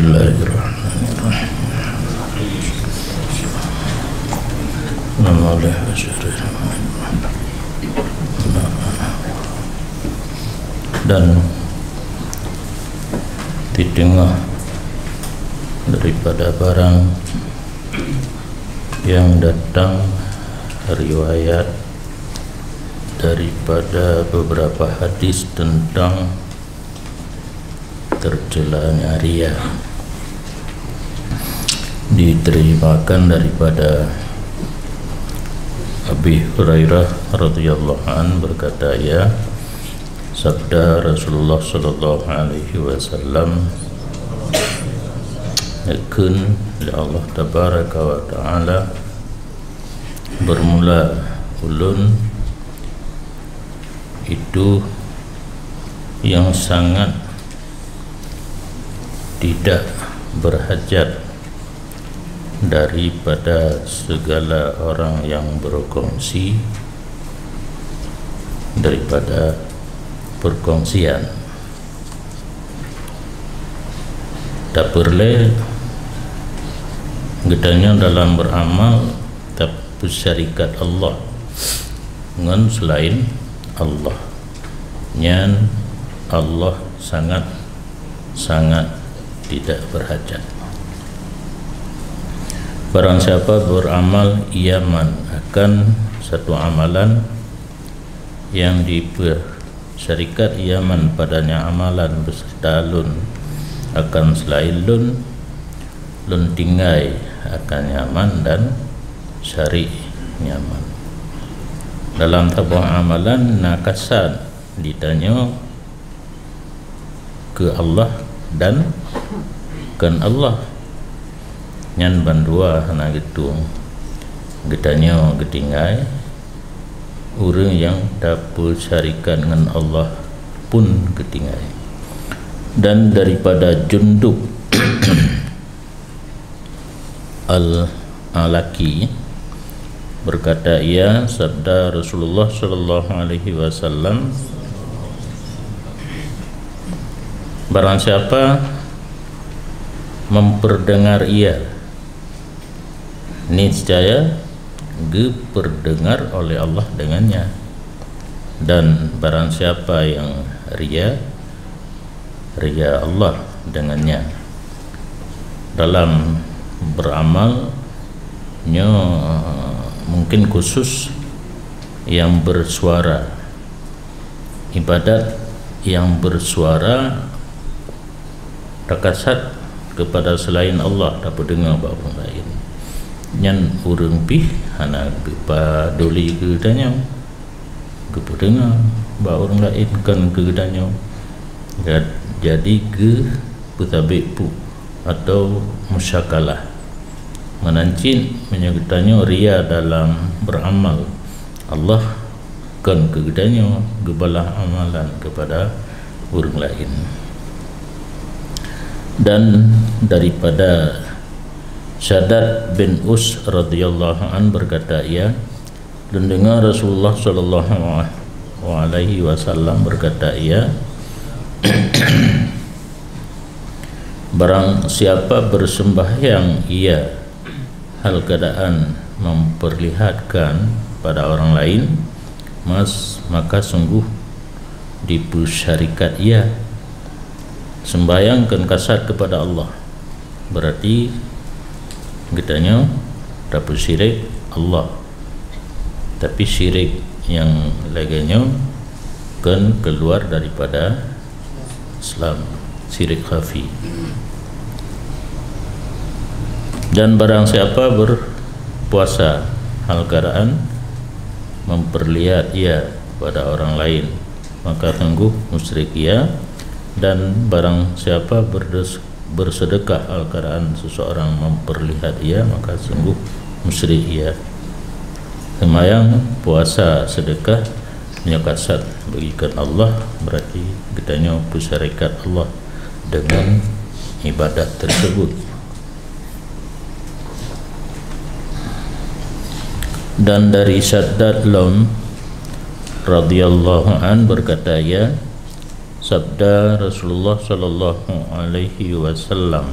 Bismillahirrahmanirrahim. Dan di tengah daripada barang yang datang riwayat daripada beberapa hadis tentang tercelanya riya, diterimakan daripada Abi Hurairah radhiyallahu an berkata, ya, sabda Rasulullah sallallahu alaihi wasallam, yakun li Allah tabaraka wa taala, bermula ulun itu yang sangat tidak berhajat daripada segala orang yang berkongsi daripada perkongsian. Tak perlu gedanya dalam beramal tak bersyarikat Allah dengan selain Allah. Nyan Allah sangat tidak berhajat. Barang siapa beramal iaman akan satu amalan yang disyarikat iaman padanya amalan beserta lun akan selain lun tinggai akan nyaman dan syari nyaman. Dalam tabuh amalan nakasan ditanya ke Allah dan kan Allah nyan bandua hana gitu gedanya getinggai orang yang dapat syarikat dengan Allah pun getinggai. Dan daripada Jundub Al-Alaki berkata, ia sabda Rasulullah sallallahu alaihi wasallam, barang siapa memperdengar ia, niscaya diperdengar oleh Allah dengannya. Dan barang siapa yang ria Allah dengannya. Dalam beramalnya mungkin khusus yang bersuara, ibadat yang bersuara takasat kepada selain Allah dapat dengar orang lain. Nyan urang pih hana gepa doli ke tanya gepa dengar orang lain kan ke tanya. Jadi ke putabik pu atau musyakalah menancin menyebutnya ria dalam beramal. Allah kan kegedannya gebalah amalan kepada orang lain. Dan daripada Syaddad bin Us radhiyallahu an berkata, ia dan dengar Rasulullah sallallahu alaihi wasallam berkata, ia barang siapa bersembahyang ia hal keadaan memperlihatkan pada orang lain, maka sungguh dipusyarikat ia sembahyang kan kasat kepada Allah. Berarti kitanya dapat syirik Allah, tapi syirik yang lainnya kan keluar daripada Islam, syirik khafi. Dan barang siapa berpuasa hal keadaan memperlihat ia pada orang lain, maka sungguh musyrik ia. Dan barang siapa bersedekah hal keadaan seseorang memperlihat ia, maka sungguh musyrik ia. Sembahyang, puasa, sedekah menyakasat bagikan Allah, berarti kitanya bersyarikat Allah dengan ibadat tersebut. Dan dari Syaddad Laun radhiyallahu an berkata, ya, sabda Rasulullah sallallahu alaihi wasallam,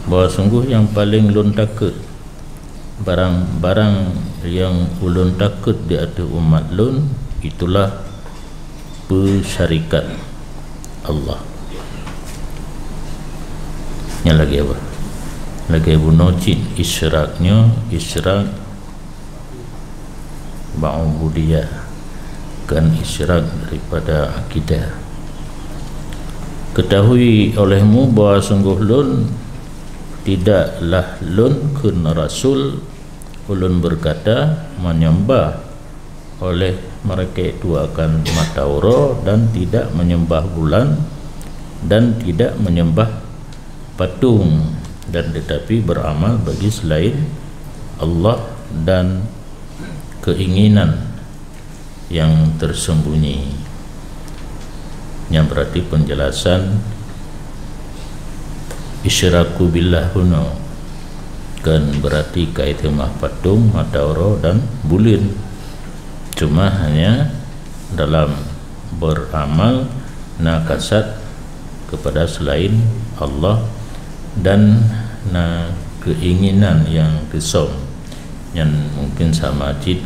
bahawa sungguh yang paling ulun takut, barang-barang yang ulun takut di atas umat ulun, itulah bersyarikat Allah. Yang lagi apa? Lagi bunocin isyraknya, isyrak ba'ubudiyah, kan isyrak daripada akidah. Ketahui olehmu bahawa sungguh lun tidaklah lun kun rasul ulun berkata menyembah oleh mereka itu akan mata ura dan tidak menyembah bulan dan tidak menyembah patung, dan tetapi beramal bagi selain Allah dan keinginan yang tersembunyi. Yang berarti penjelasan isyraku billah huna kan berarti kait mah patung, matauro dan bulin, cuma hanya dalam beramal nakasat kepada selain Allah dan keinginan yang kesom yang mungkin sama jid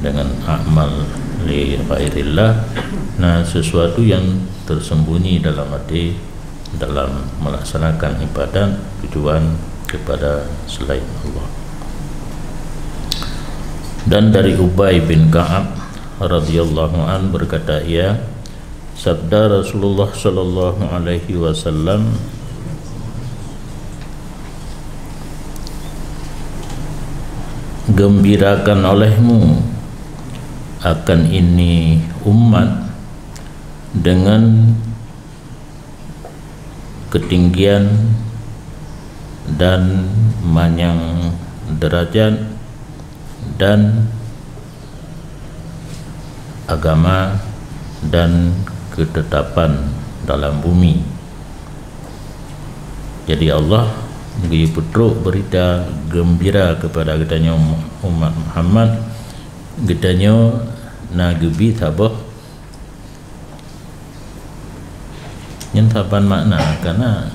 dengan amal li ghairillah, sesuatu yang tersembunyi dalam hati dalam melaksanakan ibadat tujuan kepada selain Allah. Dan dari Ubay bin Ka'ab radhiyallahu an berkata, ia sabda Rasulullah sallallahu alaihi wasallam, gembirakan olehmu akan ini umat dengan ketinggian dan manyang derajat dan agama dan ketetapan dalam bumi. Jadi Allah bagi putruk berita gembira kepada katanya umat Muhammad, katanya nagebi tabah yang taban makna karena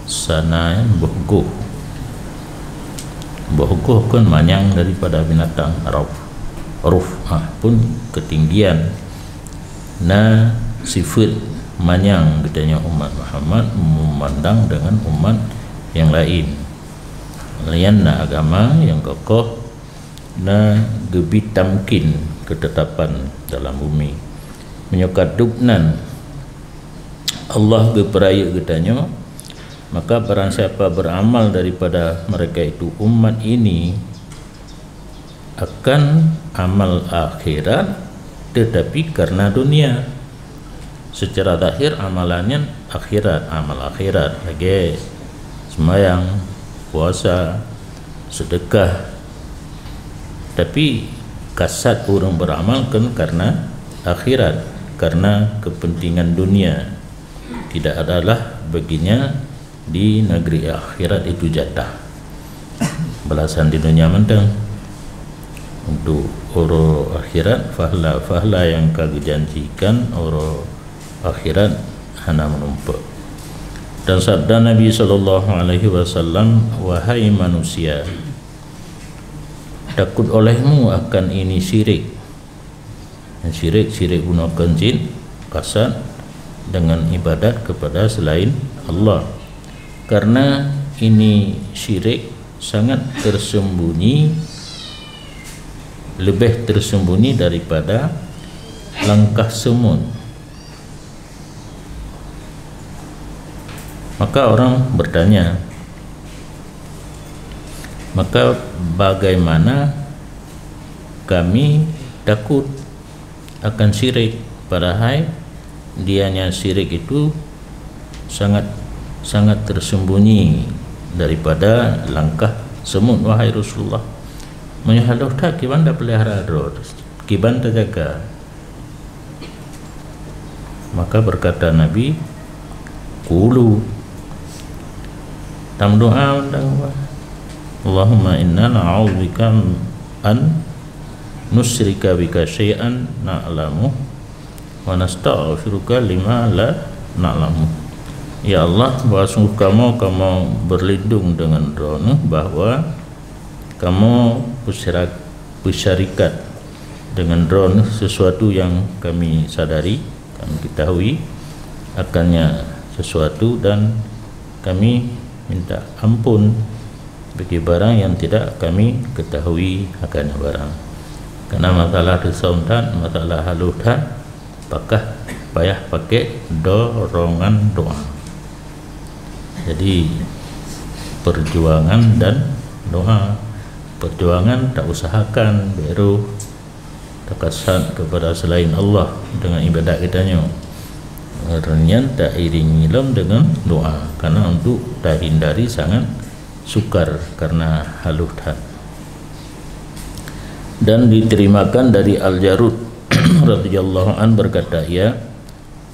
sana bohgoh kan manyang daripada binatang ruf pun ketinggian sifat manyang katanya umat Muhammad memandang dengan umat yang lain lain agama yang kokoh gebi tamkin ketetapan dalam bumi menyokat dubnan Allah berperaya katanya, maka barang siapa beramal daripada mereka itu umat ini akan amal akhirat tetapi karena dunia, secara zahir amalannya akhirat, amal akhirat lagi sembahyang, puasa, sedekah, tapi kasat orang beramal kan karena akhirat, karena kepentingan dunia. Tidak adalah baginya di negeri akhirat itu jatah balasan di dunia mentang untuk orang akhirat fahla yang kau janjikan orang akhirat hana menumpuk. Dan sabda Nabi SAW, wahai manusia, takut olehmu akan ini syirik. Syirik gunakan jin kasat dengan ibadat kepada selain Allah, karena ini syirik sangat tersembunyi, lebih tersembunyi daripada langkah semut. Maka orang bertanya, maka bagaimana kami takut akan syirik, padahal dianya syirik itu sangat tersembunyi daripada langkah semut. Wahai Rasulullah, menyahadah tak kiban dah pelihara terus, kiban tak jaga. Maka berkata Nabi, qulu, tam doa undang Allahumma inna na'udzubika an nusyrika bika syai'an na'lamu wa nastaghfiruka lima la na'lamu. Ya Allah, bahawa sungguh kamu berlindung dengan drone, bahawa kamu bersyarikat dengan drone sesuatu yang kami sadari, kami ketahui akannya sesuatu, dan kami minta ampun bagi barang yang tidak kami ketahui akannya barang. Karena masalah resoundan, masalah halutan, payah pakai dorongan doa. Jadi perjuangan dan doa. Perjuangan tak usahakan baru takasat kepada selain Allah dengan ibadat kitanya. Renyan tak iringi dengan doa, karena untuk tak hindari sangat sukar karena halutan. Dan diterimakan dari Al-Jarud radhiyallahu an berkata, ya,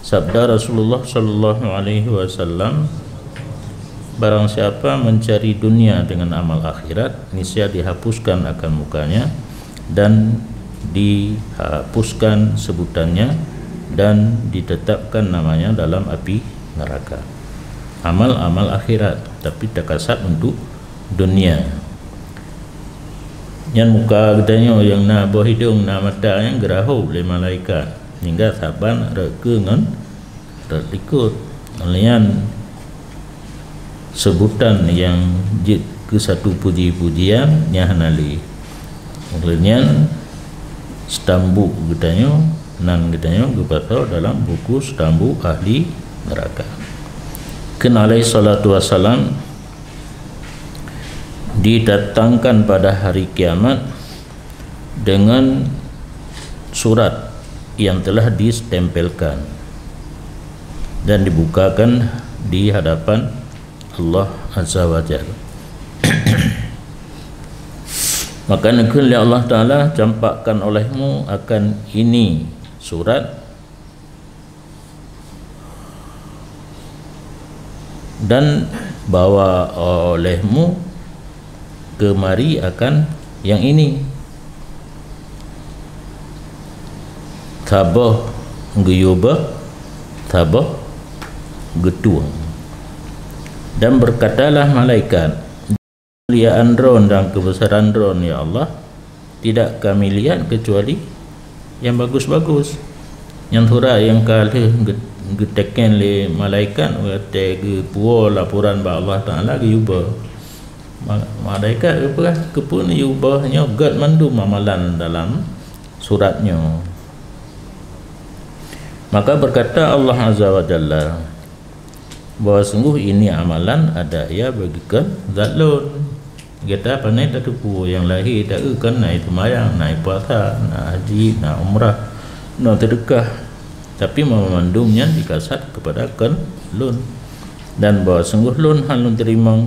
sabda Rasulullah sallallahu alaihi wasallam, barang siapa mencari dunia dengan amal akhirat, niscaya dihapuskan akan mukanya dan dihapuskan sebutannya dan ditetapkan namanya dalam api neraka. Amal-amal akhirat tapi takasat untuk dunia. Yang muka katanya yang nak buah hidung, nak mata yang gerahu oleh malaikat hingga saban reka dengan terikut oleh sebutan yang ke satu puji-pujian yang hanali olehnya stambu katanya nan katanya kepada dalam buku stambu ahli neraka. Kenalai salatu wassalam didatangkan pada hari kiamat dengan surat yang telah distempelkan dan dibukakan di hadapan Allah Azza wa Jalla. Maka negeri Allah Ta'ala campakkan olehmu akan ini surat dan bawa olehmu kemari akan yang ini. Tabah geyubah, tabah getuang. Dan berkatalah malaikat, kemuliaan drone dan kebesaran drone ya Allah tidak kami lihat kecuali yang bagus-bagus. Yang thura yang kalah geteken le malaikat kata ke puo laporan ba Allah Taala ke yuba. Malaikat apa kepun yubahnya gad mandum amalan dalam suratnya. Maka berkata Allah Azza wa Jalla, bahawa sungguh ini amalan ada ya bagikan zatlun. Kita pandai tak tupu yang lahir tak kan naik semayang, naik puasa, nak haji, nak umrah, nak sedekah, tapi memandumnya dikasat kepada kan lun. Dan bahawa sungguh lun halun terima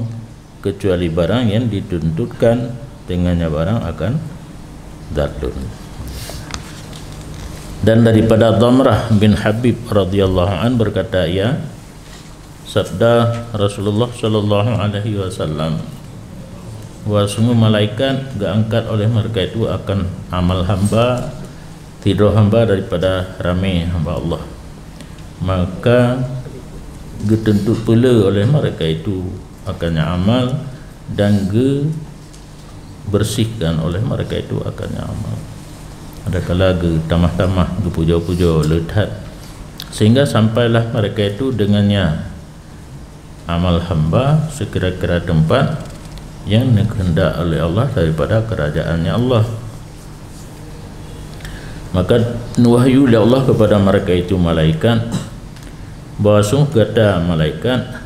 kecuali barang yang dituntutkan dengannya barang akan zatlun. Dan daripada Dhamrah bin Habib radhiyallahu an berkata, ya, sabda Rasulullah sallallahu alaihi wasallam, bahawa sungguh malaikat gak angkat oleh mereka itu akan amal hamba, tidur hamba daripada ramai hamba Allah. Maka getentut pula oleh mereka itu akannya amal, dan bersihkan oleh mereka itu akannya amal. Ada kala tamah-tamah puja-puja letat, sehingga sampailah mereka itu dengannya amal hamba sekira-kira tempat yang dikehendak oleh Allah daripada kerajaannya Allah. Maka wahyu oleh Allah kepada mereka itu malaikat, bahawa sungguh kata malaikat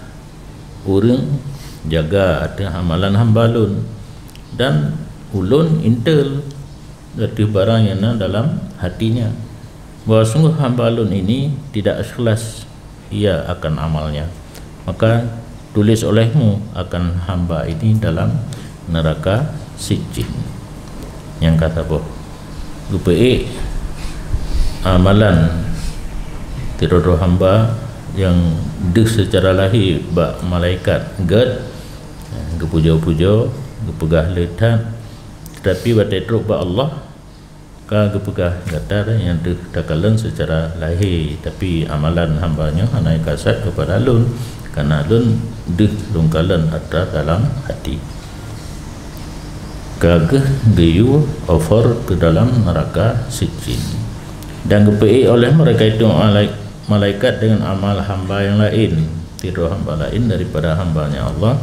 orang jaga ada amalan hamba lun, dan ulun intel dari barang yang dalam hatinya, bahawa sungguh hamba lun ini tidak ikhlas ia akan amalnya. Maka tulis olehmu akan hamba ini dalam neraka Sijjin. Yang kata boh gupe amalan tidur hamba yang secara lahir bak malaikat gad gepuja-puja gepegah letat, tetapi batetruk ba Allah ka gepegah gatar yang dakalan secara lahir, tapi amalan hambanya hanai kasat kepada lun karena lun deh lungkalan ada dalam hati kageh geyu over ke dalam neraka sijin dan gepei oleh mereka itu malaikat dengan amal hamba yang lain, tidak hamba lain daripada hambanya Allah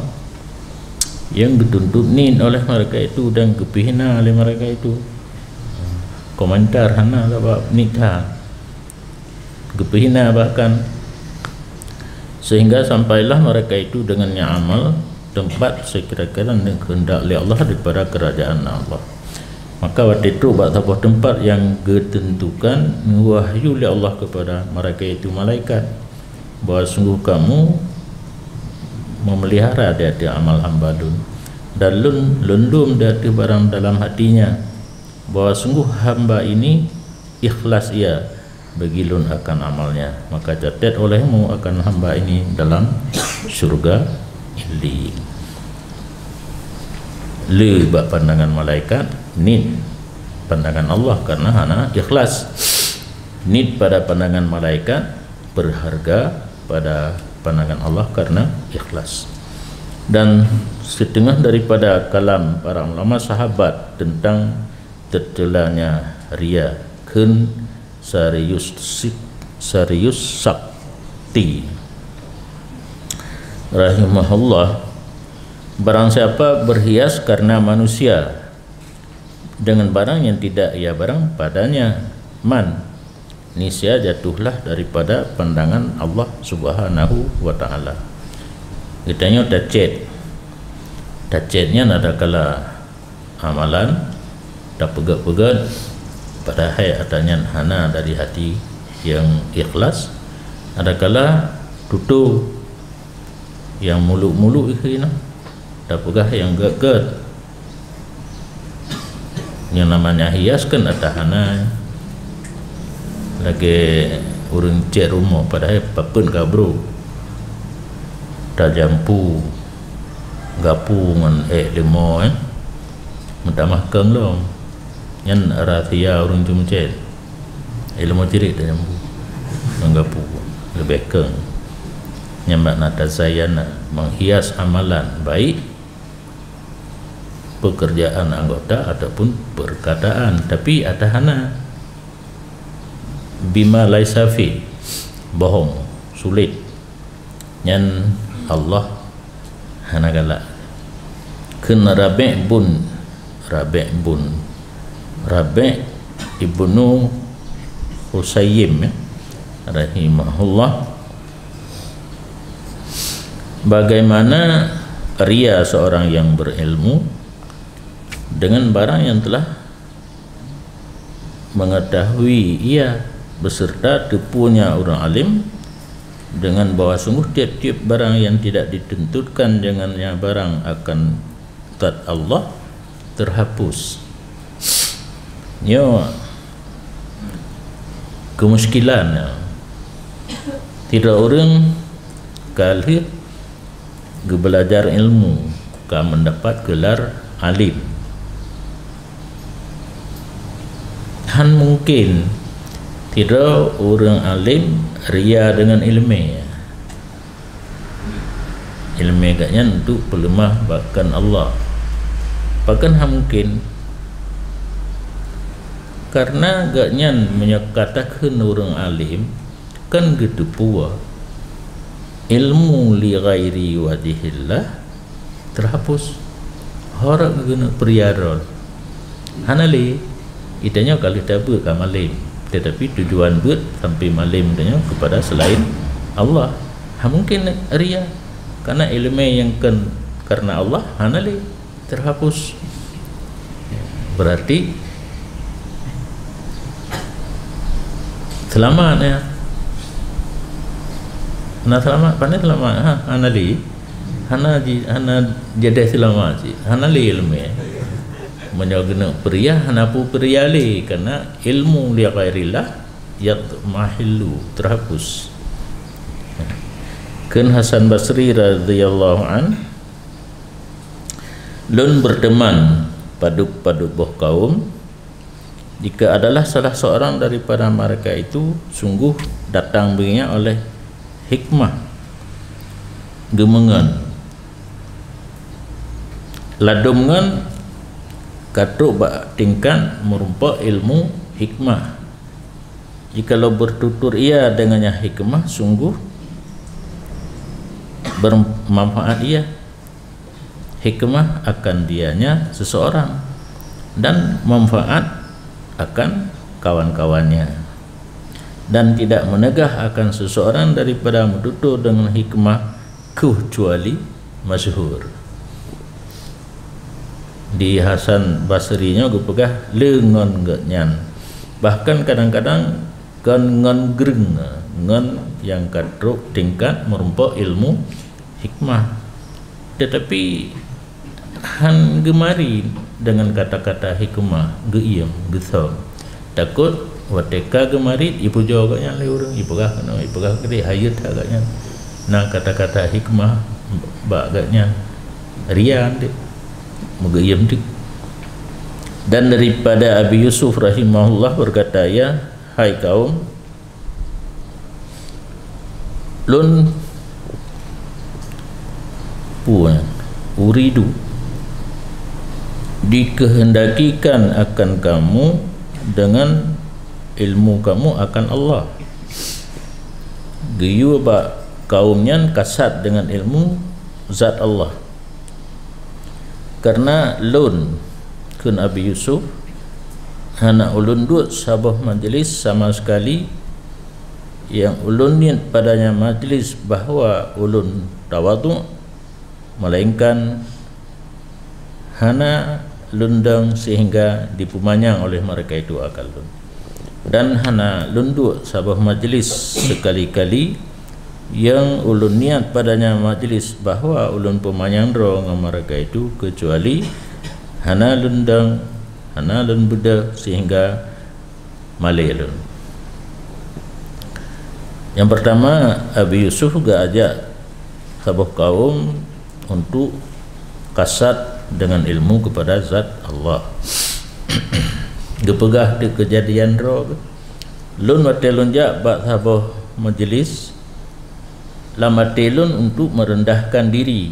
yang dituntunin oleh mereka itu dan kepihina oleh mereka itu. Komentar hana bab nikah kepihina bahkan sehingga sampailah mereka itu dengannya amal tempat sekira-kira dan kehendak oleh Allah daripada kerajaan Allah. Maka waktu itu bak sebuah tempat yang ditentukan wahyu oleh Allah kepada mereka itu malaikat bahawa sungguh kamu memelihara dia amal hamba lun dan lundum dia barang dalam hatinya bahawa sungguh hamba ini ikhlas ia bagi lun akan amalnya, maka catat olehmu akan hamba ini dalam syurga ili. Le bak pandangan malaikat, nid pandangan Allah karena hana ikhlas. Nid pada pandangan malaikat, berharga pada pandangan Allah karena ikhlas. Dan setengah daripada kalam para ulama sahabat tentang tercelanya ria kun serius sakti rahimahullah, barang siapa berhias karena manusia dengan barang yang tidak ia barang padanya man nisya jatuhlah daripada pandangan Allah subhanahu wa ta'ala. Kitanya tacetnya ada kala amalan tak pegat-pegat pada hai adanya hana dari hati yang ikhlas, ada kala tutup yang muluk-muluk ikhina tak pegah yang gagat yang namanya hiaskan ada hana lagi urang cek rumah pada hai papun kabro tak jampu gapu ngan lemo mentamah keng long yang rahasia orang cuma cek ilmu cirik dan jambu menggapu lebih keng nyamak nata sayana menghias amalan baik pekerjaan anggota ataupun perkataan, tapi ada hana bima laisa fi bohong sulit yang Allah hana galak kena rabe' ibnu Husayyim rahimahullah, bagaimana ria seorang yang berilmu dengan barang yang telah mengetahui ia beserta tipunya orang alim dengan bahawa sungguh tiap-tiap barang yang tidak ditentukan dengannya barang akan tat Allah terhapus. Yo kemuskilan tidak orang kali belajar ilmu ka mendapat gelar alim han mungkin tidak orang alim ria dengan ilmu gaknya untuk pelemah bahkan Allah bahkan mungkin karena gaknya menyatakan orang alim kan gitu pua ilmu li ghairi wajhillah terhapus harap guna periyarol hanali itanya kalau tabu ka malim tetapi tujuan buat sampai malim tanya kepada selain Allah mungkin ria karena ilmu yang karena Allah hanali terhapus berarti selamat ya. Nah selamat pandai selamat anali hana jadi selamat sih anali ilmu menyogena pria hana pu pria li karena ilmu li ghairillah yat mahillu terhapus. Kan Hasan Basri radhiyallahu an lun berteman paduk boh kaum jika adalah salah seorang daripada mereka itu sungguh datang baginya oleh hikmah gemengan ladumngan katuk bak tingkat merupa ilmu hikmah. Jikalau bertutur ia dengannya hikmah, sungguh bermanfaat ia. Hikmah akan dianya seseorang dan manfaat akan kawan-kawannya, dan tidak menegah akan seseorang daripada bertutur dengan hikmah kecuali masyhur. Di Hasan Basrinya gue pegah lengon ngan, bahkan kadang-kadang kan ngan gereng ngan yang katruk tingkat merupa ilmu hikmah, tetapi han gemari dengan kata-kata hikmah geiem gesam takut wateka gemari ibu jawabnya le urang ibu kah kena ibu kah gede hayat agaknya nah kata-kata hikmah bagaknya rian dek mugiem dik. Dan daripada Abi Yusuf rahimahullah berkata, ya hai kaum, lun puan uridu dikehendakikan akan kamu dengan ilmu kamu akan Allah. Giyu ba kaumnya kasat dengan ilmu zat Allah. Karena lun kun Abi Yusuf hana ulun duk sabah majlis sama sekali yang ulun niat padanya majlis bahawa ulun tawadu, melainkan hana lundang sehingga dipumanyang oleh mereka itu akal lun, dan hana lunduk sabah majlis sekali-kali yang ulun niat padanya majlis bahawa ulun pumanyang dengan mereka itu kecuali hana lundang hana lun budak sehingga malai lun. Yang pertama, Abi Yusuf juga ajak sabah kaum untuk kasat dengan ilmu kepada zat Allah. Gepegah di kejadian roh lun watelun jak bak sabah majlis lamatelun untuk merendahkan diri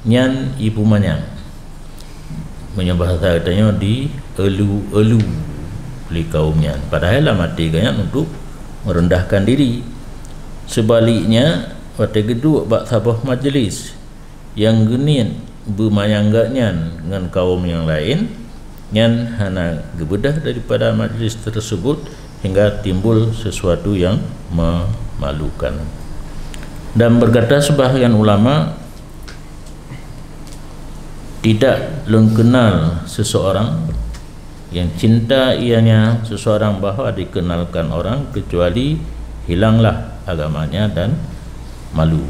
nyan ibu manyang, menyebahasa katanya di elu-elu li kaumnya, padahal lamati ganyan untuk merendahkan diri. Sebaliknya wate geduk bak sabah majlis yang genin bermayanggaknya dengan kaum yang lain yang hana gebedah daripada majlis tersebut hingga timbul sesuatu yang memalukan. Dan berkata sebahagian ulama, tidak lun kenal seseorang yang cinta ianya seseorang bahawa dikenalkan orang kecuali hilanglah agamanya dan malu.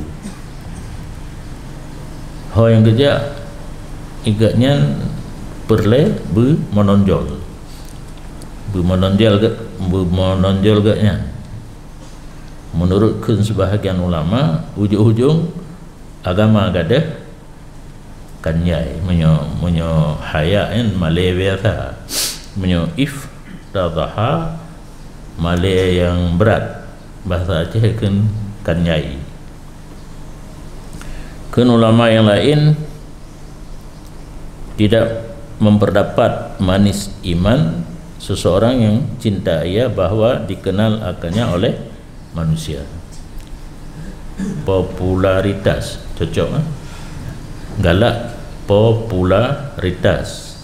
Hal yang kerja igatnya perle menonjol gaknya. Menurut sebahagian ulama, ujung-ujung agama gadah kanyai menyo hayain malay biasa, menyo iftadaha malay yang berat, bahasa Aceh kanyai. Ulama yang lain tidak memperdapat manis iman seseorang yang cinta ia bahawa dikenal akannya oleh manusia. Popularitas cocok galak popularitas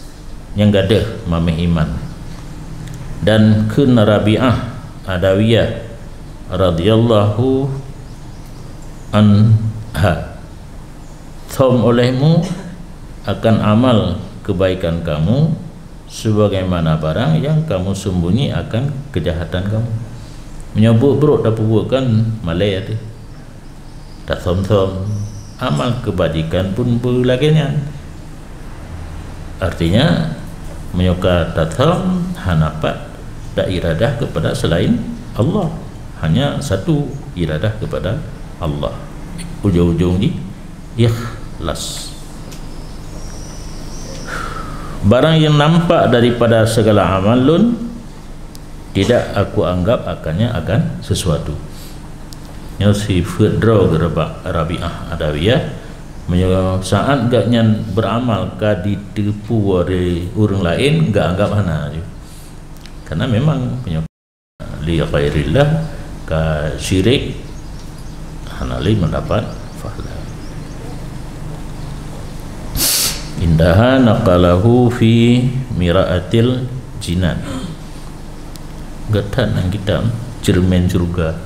yang gadah mameh iman. Dan kun Rabi'ah Adawiyah radhiyallahu anha, thom olehmu akan amal kebaikan kamu sebagaimana barang yang kamu sembunyi akan kejahatan kamu. Menyebut buruk tak perbuatkan malai ada tak thom-thom amal kebajikan pun berlaginya. Artinya menyuka tak thom hanapat tak iradah kepada selain Allah, hanya satu iradah kepada Allah. Ujung-ujung di ikhlas. Barang yang nampak daripada segala amal lun tidak aku anggap akannya akan sesuatu. nya si Fidrau gerabak Rabi'ah Adawiyah menyo saat gak nyan beramal ka ditipu oleh orang lain gak anggap hana je. Karena memang punya li ghairillah ka syirik hana li mendapat pahala. Indaha naqalahu fi miraatil jinan. Gatan nang kita cermin surga.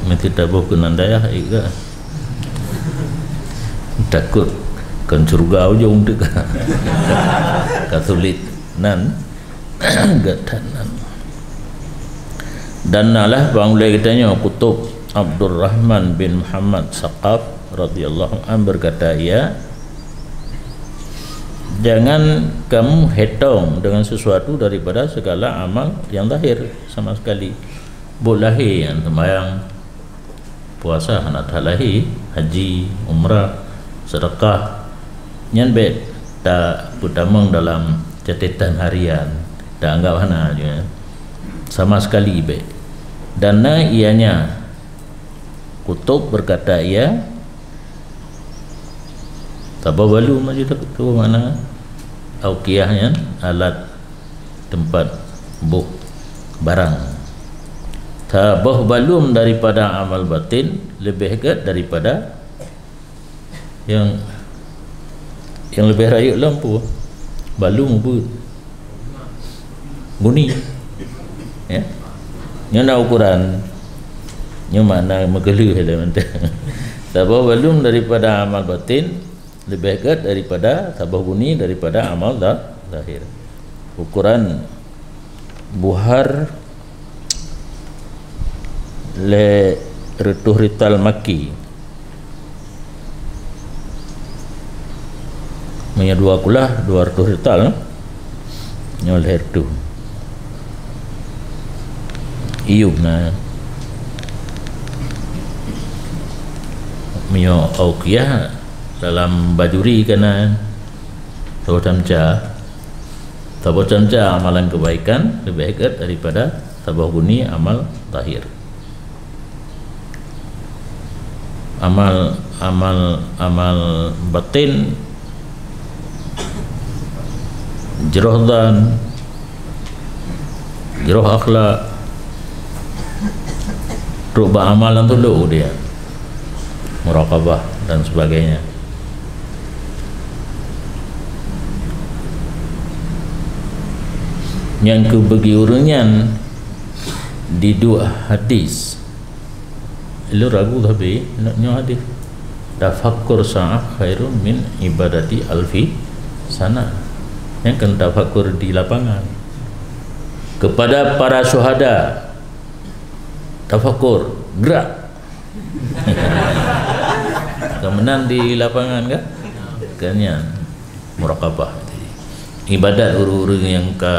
Mesti tabuh kenandaya iga. Takut kan surga ujung dek. Katolik nan gatan nan. Dan nalah bang mulai kitanya Kutub Abdurrahman bin Muhammad Saqaf radhiyallahu anhu berkata, ya, jangan kamu hitung dengan sesuatu daripada segala amal yang lahir sama sekali. Boleh yang sembahyang, puasa, anak lahir, haji, umrah, sedekah, nyan bet tak putamang dalam catatan harian, tak anggap hana je sama sekali bet. Dan ianya Kutub berkata, ya, tabawalu macam tu mana auqiyahnya alat tempat buk barang. Tabah balum daripada amal batin lebih hebat daripada yang lebih rayuk lampu. Balum pun guni ya, yang ukuran yang mana megelu dalam tabah balum daripada amal batin lebih hebat daripada tabah guni daripada amal lahir. Ukuran buhar le retuh rital maki punya dua kulah 200 rital nyol hertu iub na punya auqiyah dalam bajuri kena tahu camca amalan kebaikan lebih hebat daripada tabah guni amal lahir. Amal batin jeroh dan jeroh akhlak rubah amalan tu lu dia muraqabah dan sebagainya. Yang kebagi urunyan di dua hadis lu ragu tapi naknya hadis tafakkur sa'ah khairun min ibadati alfi sana. Yang kan tafakkur di lapangan kepada para syuhada, tafakkur gerak kemenang di lapangan kan kannya muraqabah ibadat urus yang ke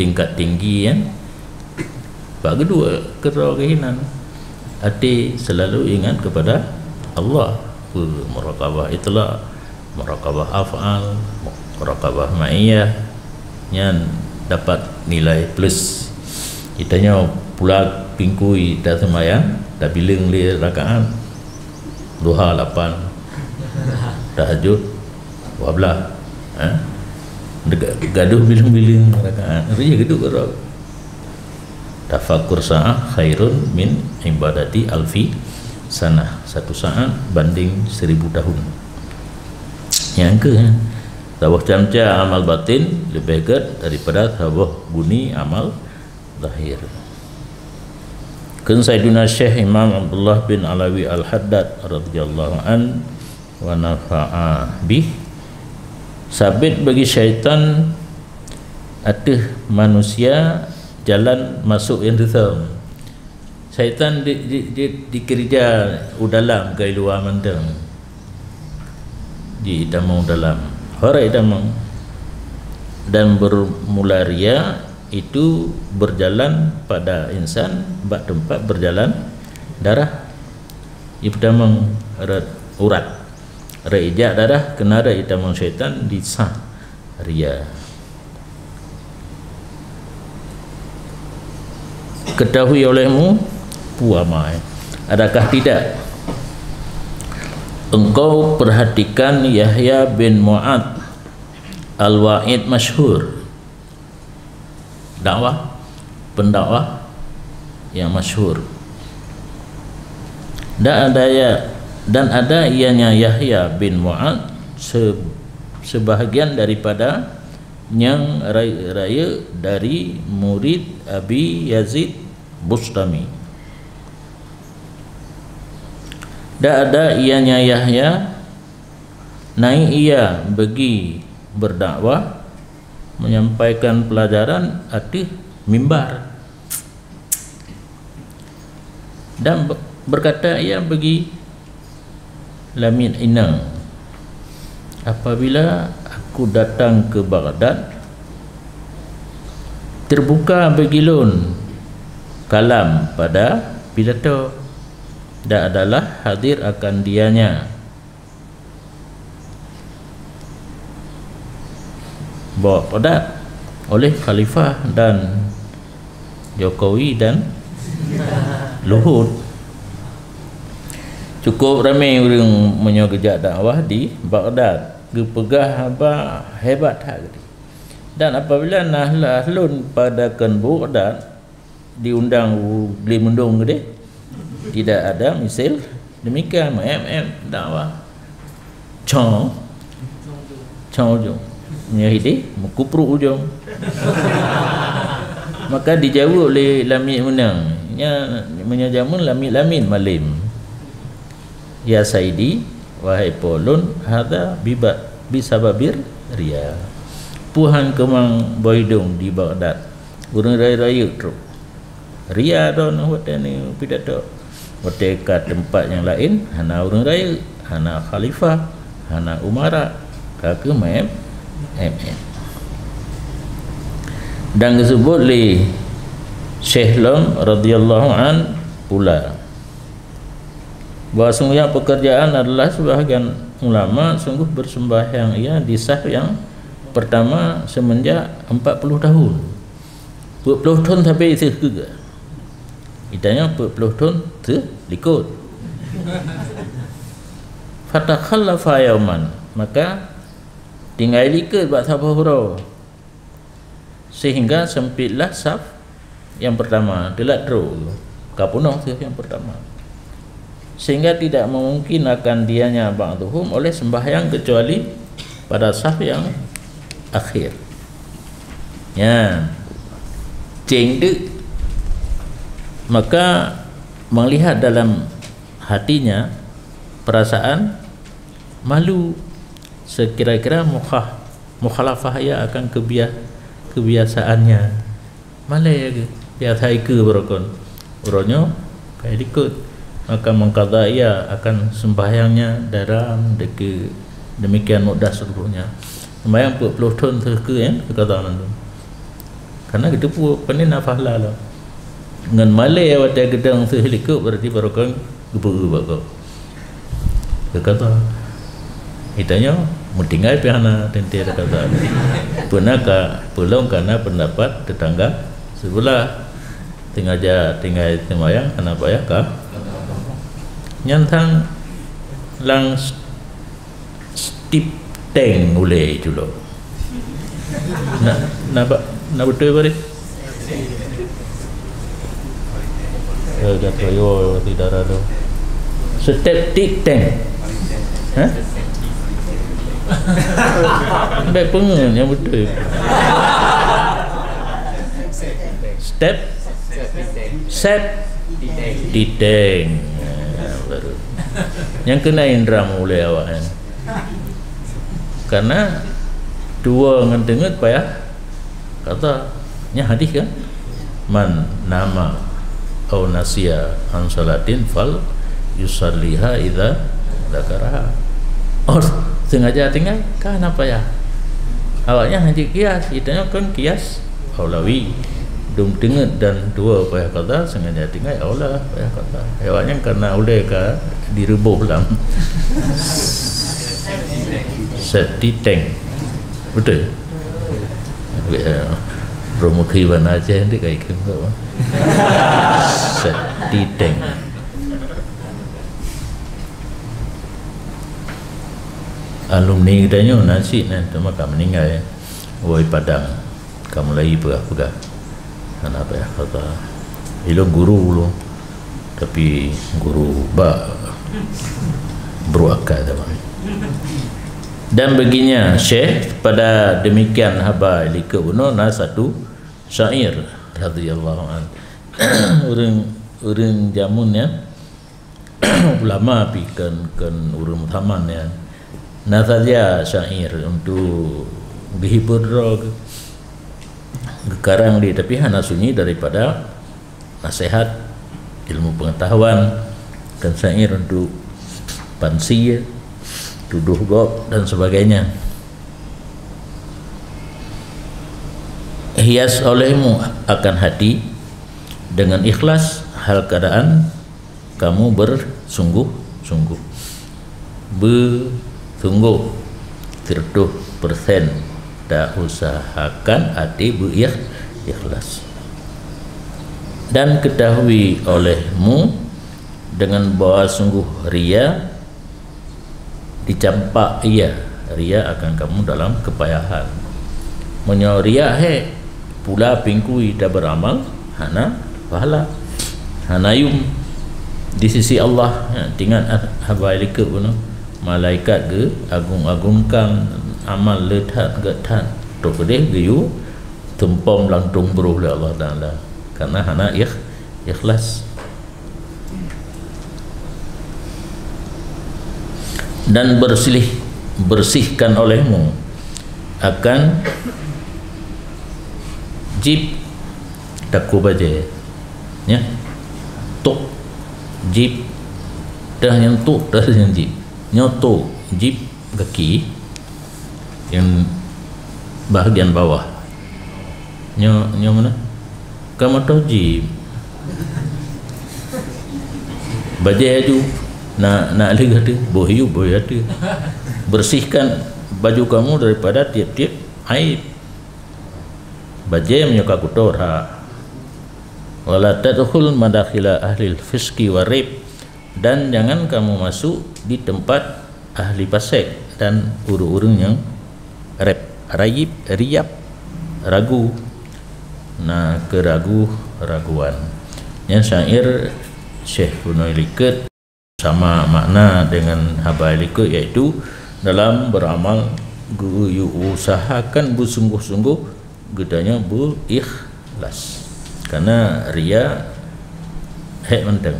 tingkat tinggi kan. Bagi kedua kerohinan hati selalu ingat kepada Allah. Muraqabah itulah muraqabah af'al, muraqabah ma'iyah yang dapat nilai plus. Kitanya pula pingkui dah sembahyang dah bilang li rakaat duha 8 tahajud 12 gaduh bilang-bilang rakaat ria geduk kerap. Tafakkur sa'ah khairun min ibadati alfi sanah. Satu saat banding 1000 tahun. Yang ke tabah camca amal batin lebih hebat daripada tabah buni amal lahir. Kan Sayyidina Syekh Imam Abdullah bin Alawi Al-Haddad radhiyallahu an wa nafa'a bih, sabit bagi syaitan atih manusia jalan masuk yang terang. Syaitan dikerja udalam ke luar mandang di damang dalam horai damang dan bermula ria itu berjalan pada insan bak tempat berjalan darah ibdamang urat reijak darah kena ada idamang syaitan di sah ria. ketahui olehmu puamai. Adakah tidak engkau perhatikan Yahya bin Mu'ad al-Wa'id masyhur, pendakwah yang masyhur, dan ada ianya Yahya bin Mu'ad sebahagian daripada yang raya dari murid Abi Yazid Bustami. Dan ada ianya Yahya, naik ia pergi berdakwah, menyampaikan pelajaran atas mimbar, dan berkata ia pergi Lamin Inang, apabila aku datang ke Baghdad, terbuka begilun kalam pada pidato, dan adalah hadir akan dianya Baghdad oleh Khalifah dan Jokowi dan Luhut. Cukup ramai orang menyokejak dakwah di Baghdad, gepegah apa hebat hak. Dan apabila nahlun pada kan Baghdad diundang beli mendung gede, tidak ada misal demikian dakwah cong ujung menyahidi mengkupru ujung. Maka dijawab oleh Lamid Menang, menyajamun Lamin Malim, ya Saidi, wahai polun, hadza bisababir ria, puhan kemang boidong di Baghdad, urang raya terus ria don buat ni pidato, ke tempat yang lain hana urang raya, hana khalifah, hana umara, kaki dan disebut oleh Syekh Lam radhiyallahu an pula bahawa sungguhnya pekerjaan adalah sebahagian ulama sungguh bersembahyang ia di saf yang pertama semenjak 40 tahun 40 tahun sampai itu juga itanya 40 tahun terlikut fatakhallafa yauman, maka tinggal ikut buat sabahura sehingga sempitlah saf yang pertama, telat terus kapunah saf yang pertama, sehingga tidak memungkinkan dianya ba'duhum oleh sembahyang kecuali pada saf yang akhir. Ya, cengdek, maka melihat dalam hatinya perasaan malu, sekira-kira mukhalafah ia akan kebiasaannya malai ke biasa ke berokon uronyo kayak ikut, maka mengqadha ia akan sembahyangnya dalam demikian mudah seluruhnya sembahyang 40 tahun ke ya kata tu, karena kita pun panen nafahlah lah dengan malai awak gedang sehelikut berarti berokon gebu-gebu kata itanya mutingai pihana tentir kata pernah belum karena pendapat tetangga sebelah tinggal semayang kenapa ya kah nyantang lang stip teng ulei julo na betul bari kata yo tidak ada step tik teng baik pengen yang betul set diteng baru yang kena indra mulai awak kan, karena dua dengan dengar payah kata nya hadis kan man nama au nasiya an salatin fal yusalliha idza dzakaraha. Oh, sengaja tinggal kan apa ya awaknya haji kias itanya kan kias aulawi dum dengar dan dua payah kata sengaja tinggal aulah payah kata awaknya karena oleh ka direbuh lam setiteng betul Promokiwan aja nanti kayak gitu setideng alumni katanya nasi nanti maka meninggal ya woi padang kamu lagi pegah-pegah kenapa ya kata itu guru lo tapi guru beruakal teman. Dan baginya Syekh pada demikian haba lika uno na satu syair radhiyallahu an urang jamunnya ulama pikan urang taman ya na saja syair untuk dihibur gekarang di tapi hana sunyi daripada nasihat ilmu pengetahuan dan syair untuk pansi tuduh gop dan sebagainya. Hias olehmu akan hati dengan ikhlas hal keadaan kamu bersungguh-sungguh bersungguh 30% dah usahakan hati berikhlas dan ketahui olehmu dengan bahwa sungguh ria dicampak ria akan kamu dalam kepayahan menyo ria pula pingkui dah beramal hana pahala hana yum di sisi Allah ya, tinggal habailika pun malaikat ke agung-agungkan amal lethat gathat to kedeh geyu tumpom langtung beruh oleh Allah Taala karena hana ikhlas. Dan bersihkan olehmu akan jib takku baje ya tok jib dah yang tok dah yang jib nyoto jib kaki yang bahagian bawah nyo mana kamu tahu jib baje aju nak lagi ada bohiu ada bersihkan baju kamu daripada tiap-tiap aib bajai menyuka kotor wala tadkhul madakhila ahli al-fisqi wa rib dan jangan kamu masuk di tempat ahli fasik dan urang-urang yang riyab ragu nah keraguan yang syair Syekh Punailikut sama makna dengan habailika iaitu dalam beramal guru usahakan bersungguh-sungguh gedanya berikhlas karena ria menteng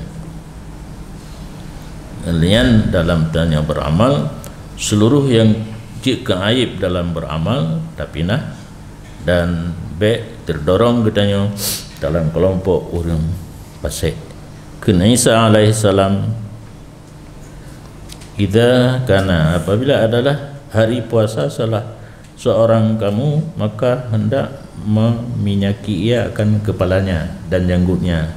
kalian dalam tanya beramal seluruh yang jika aib dalam beramal tapi nah dan terdorong gedanya dalam kelompok orang fasik kena Isa alaihissalam Idza kana apabila adalah hari puasa salah seorang kamu maka hendak meminyaki ia akan kepalanya dan janggutnya.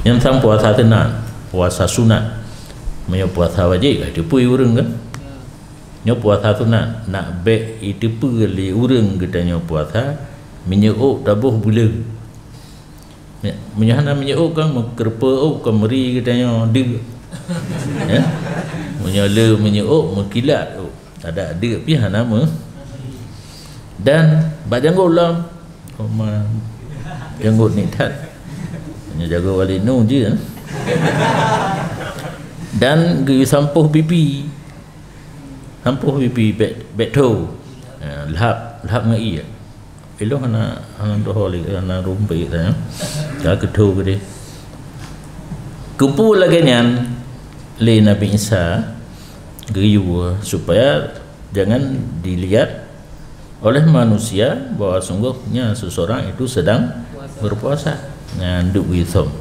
Yang sang puasa tenang, puasa sunat. Menyo puasa wajib itu pui urang kan. Nyo puasa sunat nak baik itu puli urang katanya puasa menyuk tabuh bula. Menyahana menyuk kan kerpa kan meri katanya dia. Ya. Menyala menyuk mengkilat ada pihak nama dan bajanggut lah janggut ni tak hanya jaga wali nu je dan gi sampuh pipi beto lahap ngai elo hana doh li hana rumpi ta ya ketho ke dia kumpul lagi nyan le Nabi Isa geyu supaya jangan dilihat oleh manusia bahwa sungguhnya seseorang itu sedang berpuasa nganduk wisom.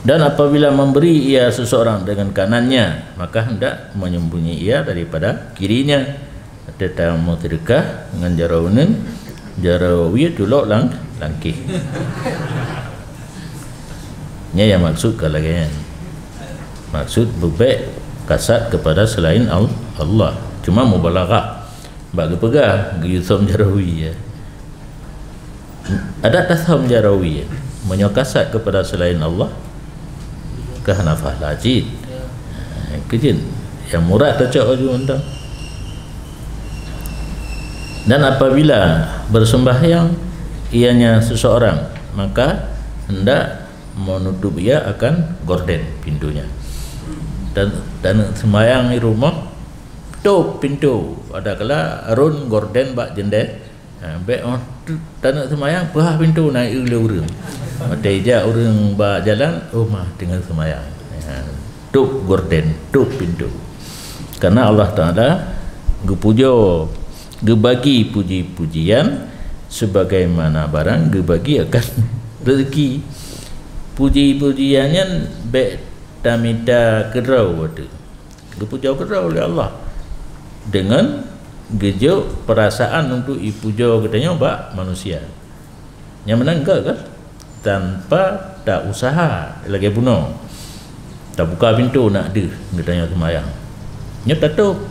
Dan apabila memberi ia seseorang dengan kanannya maka hendak menyembunyi ia daripada kirinya. Tetamu terkah dengan jarawunan jarawi tulok langkih. Nya yang maksud kalagian. Maksud bebek kasat kepada selain Allah cuma mubalaghah bagi pegah Yusuf Jarawi ya. Ada tasawuf Jarawi ya, menyokasat kepada selain Allah ke Hanafah Lajid kejin yang murad tercok ujung undang. Dan apabila bersembahyang ianya seseorang, maka hendak menutup ia akan gorden pintunya. Dan sembahyang di rumah tutup pintu, ada kala arun gorden bak jendela, baik tak nak sembahyang buah pintu naik ule urang. Mata ija urang bak jalan rumah dengan sembahyang. Tutup gorden, tutup pintu. Karena Allah Taala gepujo gebagi puji-pujian sebagaimana barang gebagi akan rezeki. Puji-pujiannya baik tamida kerau ada. Gepujo kerau oleh Allah dengan gejo perasaan untuk ipujo katanya bak manusia. Yang menang enggak kan? Tanpa tak usaha lagi bunuh. Tak buka pintu nak ada katanya semayang. Nya tatuk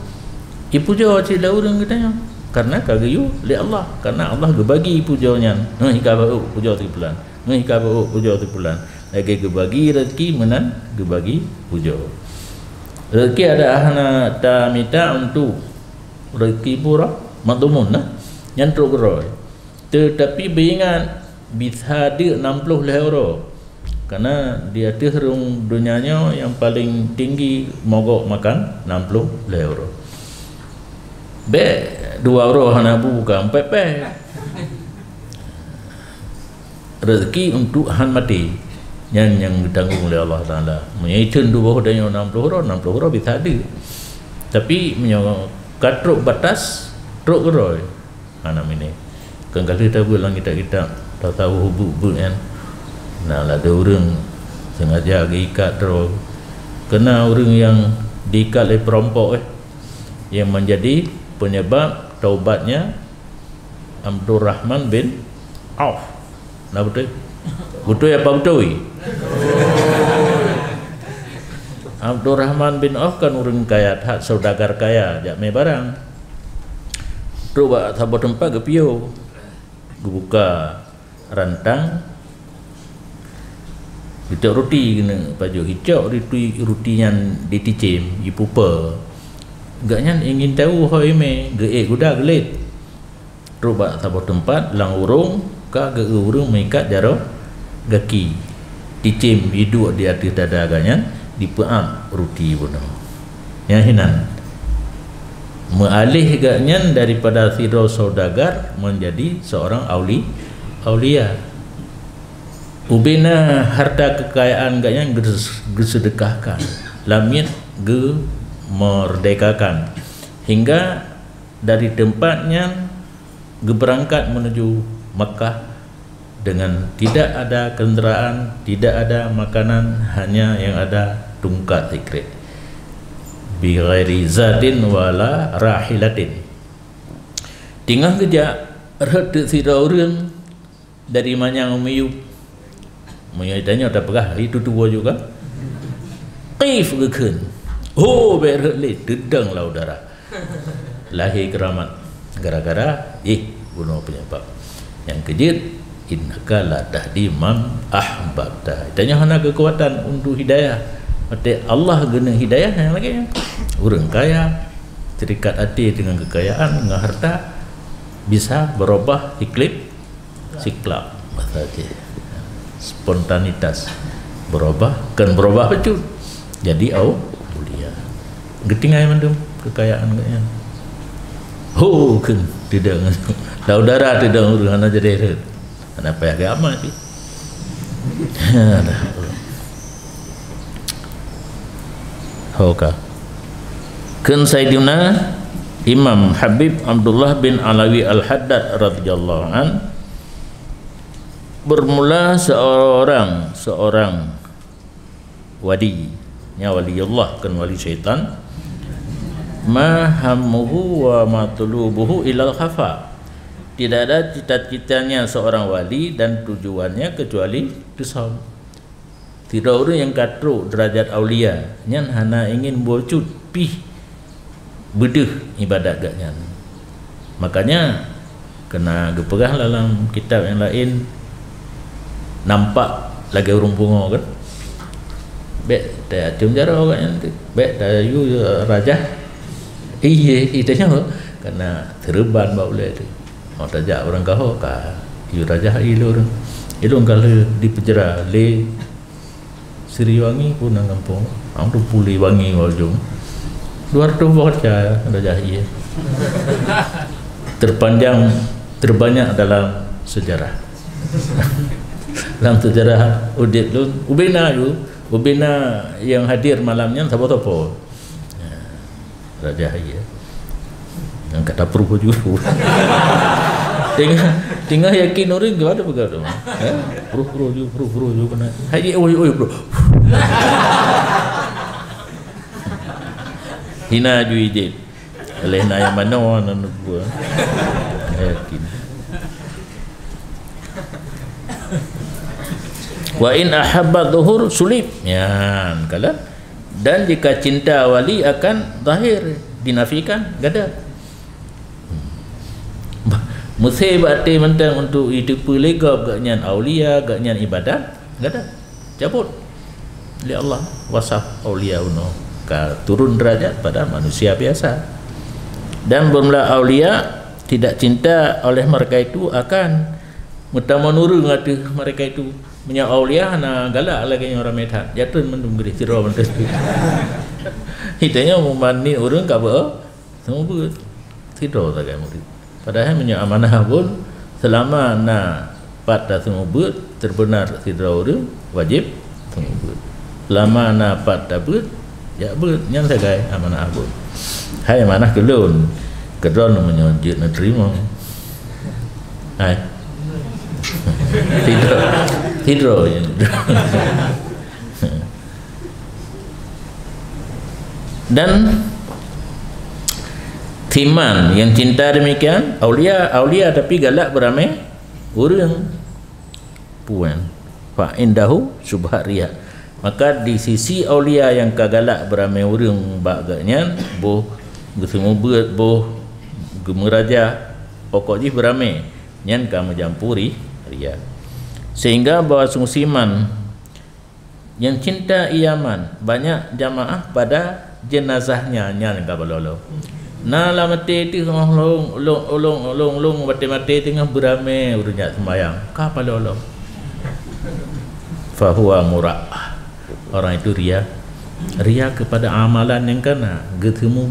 ipujo cila urang katanya. Karena kagayu li Allah, karena Allah gebagi pujonya. Hika bau pujo tribulan. Hika bau pujo tribulan. Lagi gebagi rezeki menan gebagi pujo. Rezeki ada ahna ta minta untuk rezeki pura makdumun nah nyantruk roy. Tetapi beringat bisa dia 60 euro. Karena dia terung dunianya yang paling tinggi mogok makan 60 euro. Be 2 euro hana buka 4 pe. Rezeki untuk han mati yang ditanggung oleh Allah Taala. Menyaitan 2 dan 60 euro bisa ada. Tapi menyo katruk batas truk roy. Hana ini. Kan kali kita bulan kita tahu hubub kan. Nah, ada orang sengaja ikat terus. Kena orang yang diikat oleh perampok yang menjadi penyebab taubatnya Abdul Rahman bin Auf. Nah betul? Betul apa betul? Abdul Rahman bin Auf kan orang kaya, hak saudagar kaya, jak mai barang. Tu buat sabar tempat ke pio. Buka rantang hijau roti kena baju hijau roti yang diticim ipupa gaknya ingin tahu hoi me ge guda gelit ruba sabar tempat lang urung ka ge urung mengikat jaro gaki ticim hidup di atas dada gaknya dipeam roti bono yang hinan mengalih gaknya daripada siro saudagar menjadi seorang aulia. Ubina harta kekayaan gaknya gesedekahkan, lamit ge merdekakan, hingga dari tempatnya ge berangkat menuju Makkah dengan tidak ada kenderaan, tidak ada makanan, hanya yang ada tungkat zikir. Bi ghairi zadin wala rahilatin. Tinggal kejak rete sira urang dari manyang meyup menyaitannya ada pegah itu tua juga qif gekun berle dedang lah udara lahir keramat gara-gara bunuh penyebab yang kejit innaka la tahdi man ahbabta. Tanya hana kekuatan untuk hidayah mate Allah guna hidayah yang lagi orang kaya terikat hati dengan kekayaan dengan harta bisa berubah iklim siklap saja. Spontanitas berubah kan berubah betul jadi mulia getingai mandum kekayaan kayaknya kan tidak saudara tidak urang ana jadi ana payah agama sih hoka kan Sayyidina Imam Habib Abdullah bin Alawi Al-Haddad radhiyallahu an bermula seorang wali nya waliullah kan wali syaitan ma hammuhu wa matlubuhu ilal khafa. Tidak ada cita-citanya seorang wali dan tujuannya kecuali kesam. Tidak orang yang katru derajat aulia nyan hana ingin bocut pih bedeh ibadat gaknya Makanya kena geperah dalam kitab yang lain, nampak lagi urung bunga kan, baik dah cium jara orang yang tu, baik dah you raja, itanya kena terban bawa boleh tu. Mau tajak orang kau kah, you raja ilur, ilur kalau di penjara le Sriwangi pun nang kampung, ang tu puli wangi wajung, luar tu baca raja iya, terbanyak dalam sejarah. Dalam sejarah udit lu ubina yang hadir malamnya siapa-siapa raja iya yang kata peruh juru tinggal yakin orang gimana begitu peruh juru kena haji oi bro hina juidit oleh na yang mana nan gua yakin. Wa in ahabba dhuhur sulib ya kalau dan jika cinta wali akan zahir dinafikan gada mesti bati mentang untuk hidup legap gaknya aulia gaknya ibadat gada cabut oleh Allah wasaf aulia uno ka turun derajat pada manusia biasa dan bermula aulia tidak cinta oleh mereka itu akan mutama nuru ngatu mereka itu punya aulia na galak lagi orang medan jatuh mendung gede ciro mendes hitanya memani orang ka ba semua ber ciro tak murid padahal punya amanah pun selama na pada semua ber terbenar ciro orang wajib semua ber selama na pada ber ya ber nyan sagai amanah pun hai amanah kelun kedon menyonjit na terima hai Hidro dan timan yang cinta demikian aulia tapi galak beramai orang puan fa indahu subhat riya maka di sisi aulia yang kagalak beramai orang baganya boh semua berat boh gemeraja pokoknya beramai nyan ka mencampuri riya sehingga bahawa sungsiman yang cinta iaman banyak jamaah pada jenazahnya nyan ka balolo na la mati ti long mati tengah beramai urunnya sembahyang ka balolo fa huwa mura orang itu riya kepada amalan yang kena getemu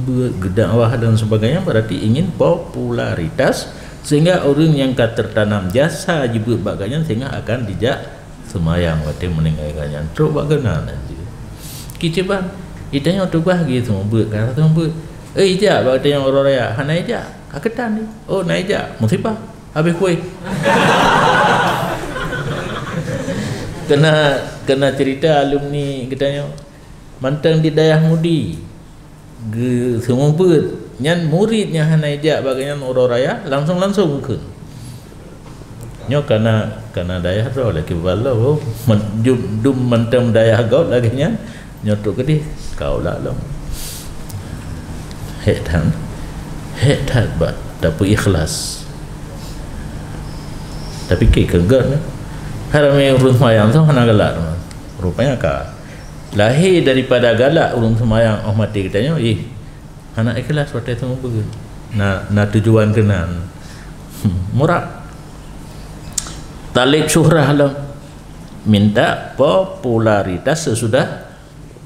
dakwah dan sebagainya berarti ingin popularitas sehingga orang yang tertanam jasa jebut bagainya sehingga akan dijak semayang waktu meninggalkannya teruk bagaimana nanti kita bang itanya tu bahagi semua buat kata semua buat ijak waktu yang orang raya hana ijak kaketan ni oh naik ijak musibah habis kuih kena cerita alumni katanya mantang di Dayah Mudi semua buat nyan muridnya hana ijak bagainya orang raya langsung ke nyo kana dayah ro lagi balo dum mantam dayah gaut lagi nya nyoto ke kau lah long hetan bat tapi ikhlas tapi ke kegar harame urun semayang tu hana galak rupanya ka lahir daripada galak urun semayang oh mati katanya anak ikhlas waktu itu begitu. Na tujuan kenan murah. Talib syuhrah lah minta popularitas sesudah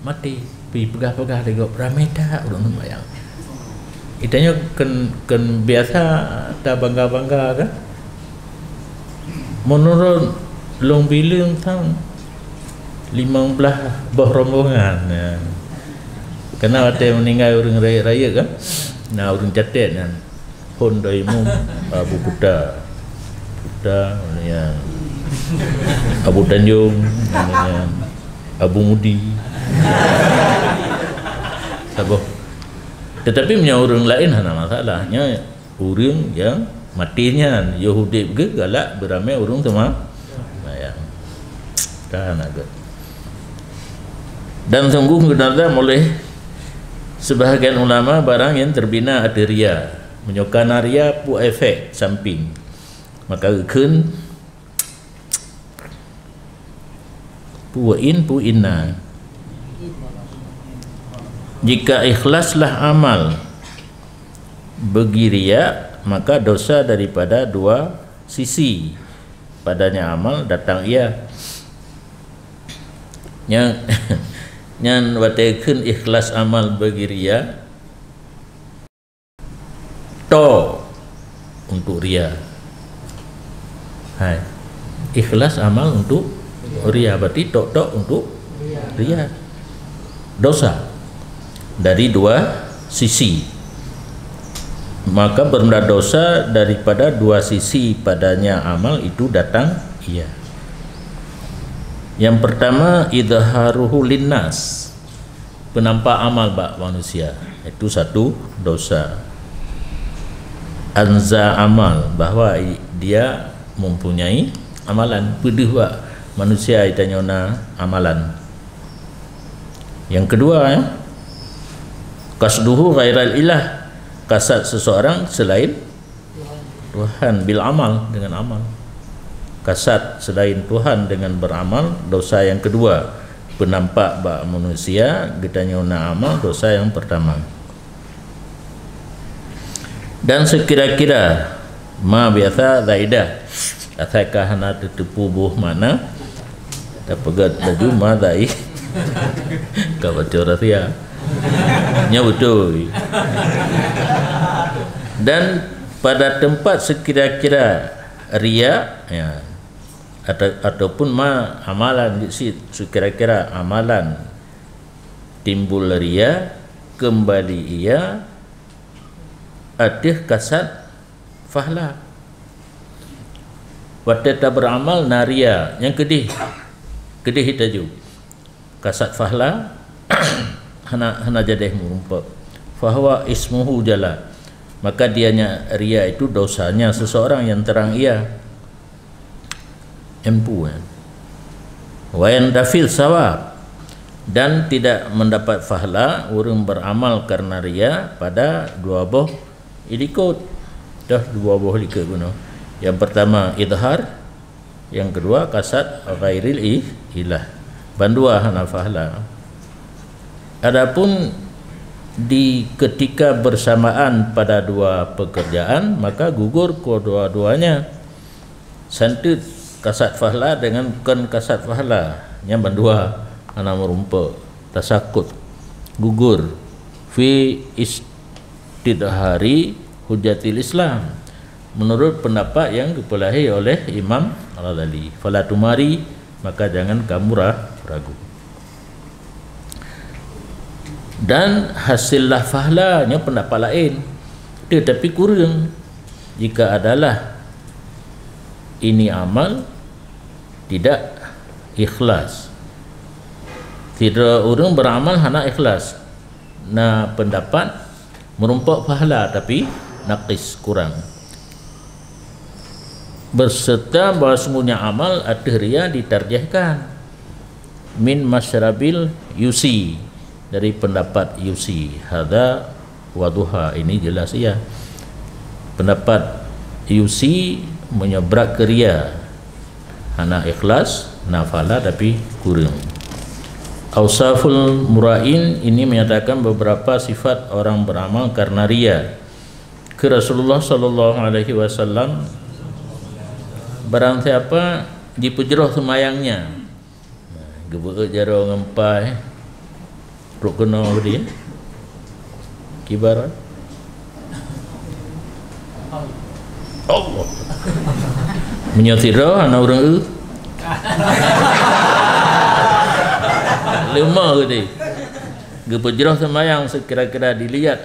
mati. Pergi pegah-pegah tengok ramai tak orang sembahyang. Itanya kan biasa tak bangga-bangga kan. Menurut long bilang tang 15 bah rombongan. Kena waktu meninggal orang raya kan, nah orang catat kan, pun dari Abu Kuda, yang Abu Tanjung, Abu Mudi, sabah. Tetapi punya orang lain hana masalahnya orang yang matinya Yahudi ke galak beramai orang semua, yang dah agak. Dan sungguh benar-benar oleh sebahagian ulama barang yang terbina ada riya menyokana ria pu efek samping maka keun pu inna. Jika ikhlaslah amal bagi ria, maka dosa daripada dua sisi. Padanya amal datang ia yang watekeun ikhlas amal bagi ria to untuk ria. Hai. Ikhlas amal untuk ria berarti to untuk ria. Dosa dari dua sisi, maka benda dosa daripada dua sisi padanya amal itu datang ia. Yang pertama idharuhu linnas, penampak amal bak manusia, itu satu dosa. Anza amal, bahwa dia mempunyai amalan, pedih bak manusia itanyona amalan. Yang kedua kasduhu ghairal ilah, kasat seseorang selain Tuhan bil amal, dengan amal. Kasat selain Tuhan dengan beramal, dosa yang kedua. Penampak bak manusia getanya una amal, dosa yang pertama. Dan sekira-kira ma biasa zaidah, asakah hana tetepu buh mana dapat baju ma zai ka baca rahsia nya betul. Dan pada tempat sekira-kira ria ya, ataupun ma amalan sekira-kira amalan timbul ria, kembali ia adih kasat fahla. Watata beramal naria yang kedih hitaju kasat fahla hana jadeh merumpa fahuwa ismuhu jala, maka dianya ria itu dosanya seseorang yang terang ia empu wa yandafil sawab, dan tidak mendapat fahla orang beramal karena ria pada dua boh ilikut dah dua boh likut guna. Yang pertama idhar, yang kedua kasat ghairil ilah, bandua hana fahla. Adapun di ketika bersamaan pada dua pekerjaan, maka gugur kedua-duanya. Santut kasat fahla dengan bukan kasat fahla, yang bandua ana merumpa tasakut gugur fi istidhari hujatil Islam, menurut pendapat yang dipelahi oleh Imam Al-Ghazali. Fala tumari, maka jangan kamu ragu. Dan hasillah fahlanya pendapat lain, tetapi kurang jika adalah ini amal tidak ikhlas. Tidak orang beramal hana ikhlas, nah pendapat merumpak pahala tapi naqis, kurang. Berserta bahawa semuanya amal ada ria ditarjihkan min masyarabil yusi, dari pendapat yusi. Hadza waduha, ini jelas ya. Pendapat yusi menyebrak ke ria, hana ikhlas nafala tapi kurang. Ausaful mura'in, ini menyatakan beberapa sifat orang beramal karena ria. Ke Rasulullah sallallahu alaihi wasallam, barang siapa dipejroh semayangnya, gebek jaro ngempai ruk kena dia kibaran Allah menyotiro anak orang lima ke dia gepejroh semayang sekira-kira dilihat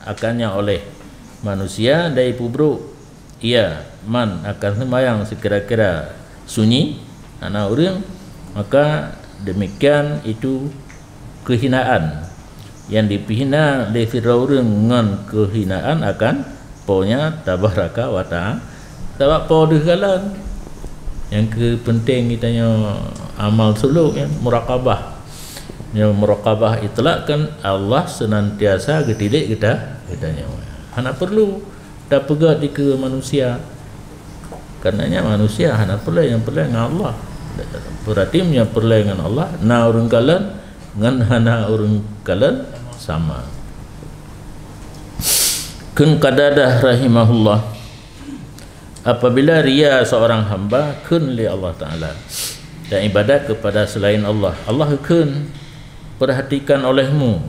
akannya oleh manusia dari pubruk, ia man akan semayang sekira-kira sunyi anak orang, maka demikian itu kehinaan yang dipihina dari orang dengan kehinaan akan ponya tabaraka wa ta'ala sebab po dehgalan. Yang penting kitanya amal suluk ya, muraqabah. Yang muraqabah itulah kan Allah senantiasa getilik kitanya. Hana perlu dah pegat di ke manusia. Karenanya manusia hana perlu yang perlu dengan Allah. Berarti punya perlu dengan Allah, na urang kalan ngan hana urang kalan sama. Kun Qadadah rahimahullah, apabila ria seorang hamba kun li Allah Ta'ala dan ibadat kepada selain Allah, Allah kun perhatikan olehmu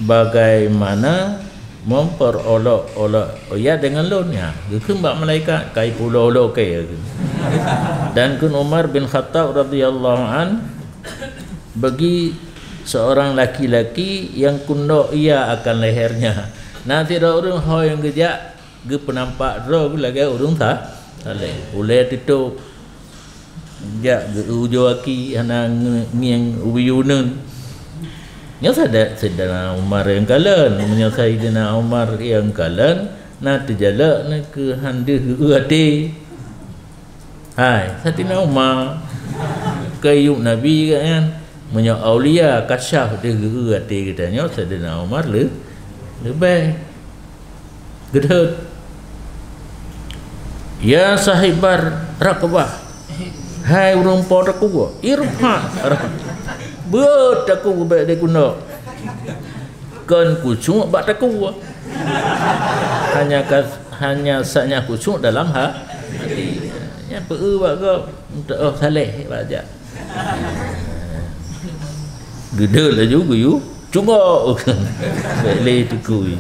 bagaimana memperolok-olok ya dengan lonnya kun bak malaikat kai pulau-olok kai. Dan kun Umar bin Khattab radhiyallahu an bagi seorang laki-laki yang kundok ia akan lehernya. Nanti dah orang ho yang gejak ge penampak ro lagi urung tak leh boleh tutup jak ge ujo aki hana miang ubiyunun nya sadana Umar yang kalan menyelesai dina Umar yang kalan na terjalak na ke hande ade hai satina Umar kayu nabi kan menyo aulia kasyaf de ade katanya sadana Umar lebih gedhe. Ya sahibar rakbah, hai urang po aku irfa beut aku baik de kuno kan kucung bak aku hanya sanya kucung dalam hati ya peu bak go oh saleh baca gede lah juga you cuma le tukui.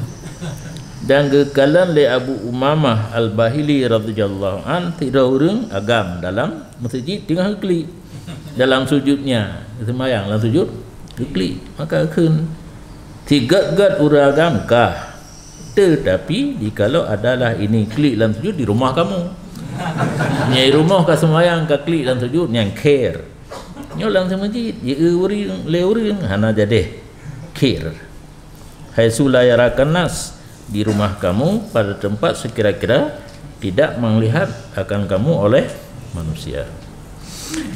Dan kekalan le Abu Umamah Al-Bahili radhiyallahu an tidak urang agam dalam masjid tengah klik dalam sujudnya sembahyang dalam sujud klik maka kun tiga gad urang agam kah tetapi jikalau adalah ini klik dalam sujud di rumah kamu nyai rumah ka sembahyang ka klik dalam sujud yang care nyo dalam masjid ye urang le urang hana jadi care hai sulayarakan nas di rumah kamu pada tempat sekira-kira tidak melihat akan kamu oleh manusia.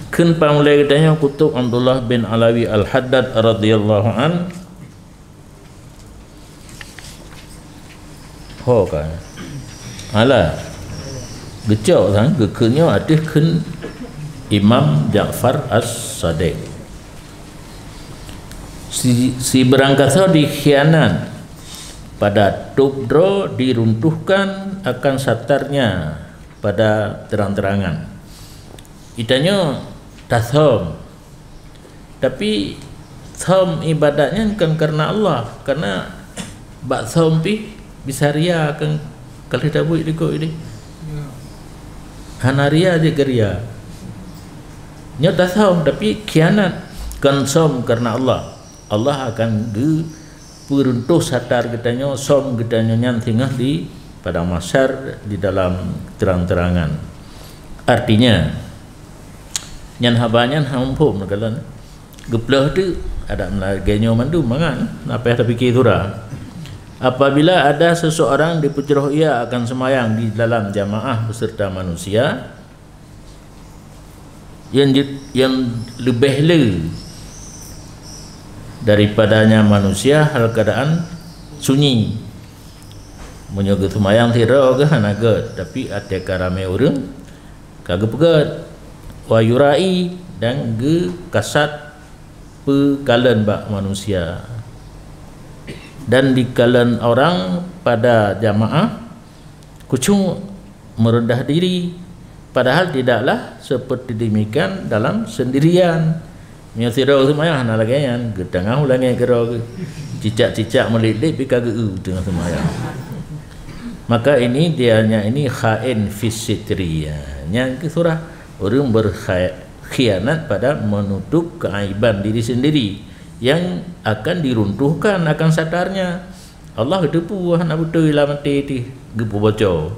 Kun pamulai katanya Kutub Abdullah bin Alawi Al-Haddad radhiyallahu an ho kan ala gecok sang gekenyo ada kun Imam Ja'far As-Sadiq si berangkasa dikhianat pada tubdro diruntuhkan akan satarnya pada terang-terangan. Itanya tathom. Tapi thom ibadatnya kan karena Allah, karena bak thom pi bisa ria kan kalau dah buat diko ini. Hanaria je geria. Nya tathom tapi khianat kan som karena Allah. Allah akan peruntuh satar katanya som katanya yang tinggal di pada masyar di dalam terang-terangan. Artinya nyan habanyan hampum nagalan geplah tu ada melagenya mandu mangan apa yang terfikir tura. Apabila ada seseorang dipucroh ia akan semayang di dalam jamaah beserta manusia yang lebih daripadanya manusia hal keadaan sunyi menyoga semayang tira ke hanaga tapi ada karame urang kagak pegat wa yurai dan ge kasat pekalan bak manusia dan di kalan orang pada jamaah kucung merendah diri padahal tidaklah seperti demikian dalam sendirian. Nya sira semayang hana lagian gedangah ulangi kira cicak-cicak melilit pi kagak tengah semayang. Maka ini dianya ini khain fisitriyah. Nya ke surah orang berkhianat pada menutup keaiban diri sendiri yang akan diruntuhkan akan sadarnya. Allah depu hana betul ila mati ti gepu boco.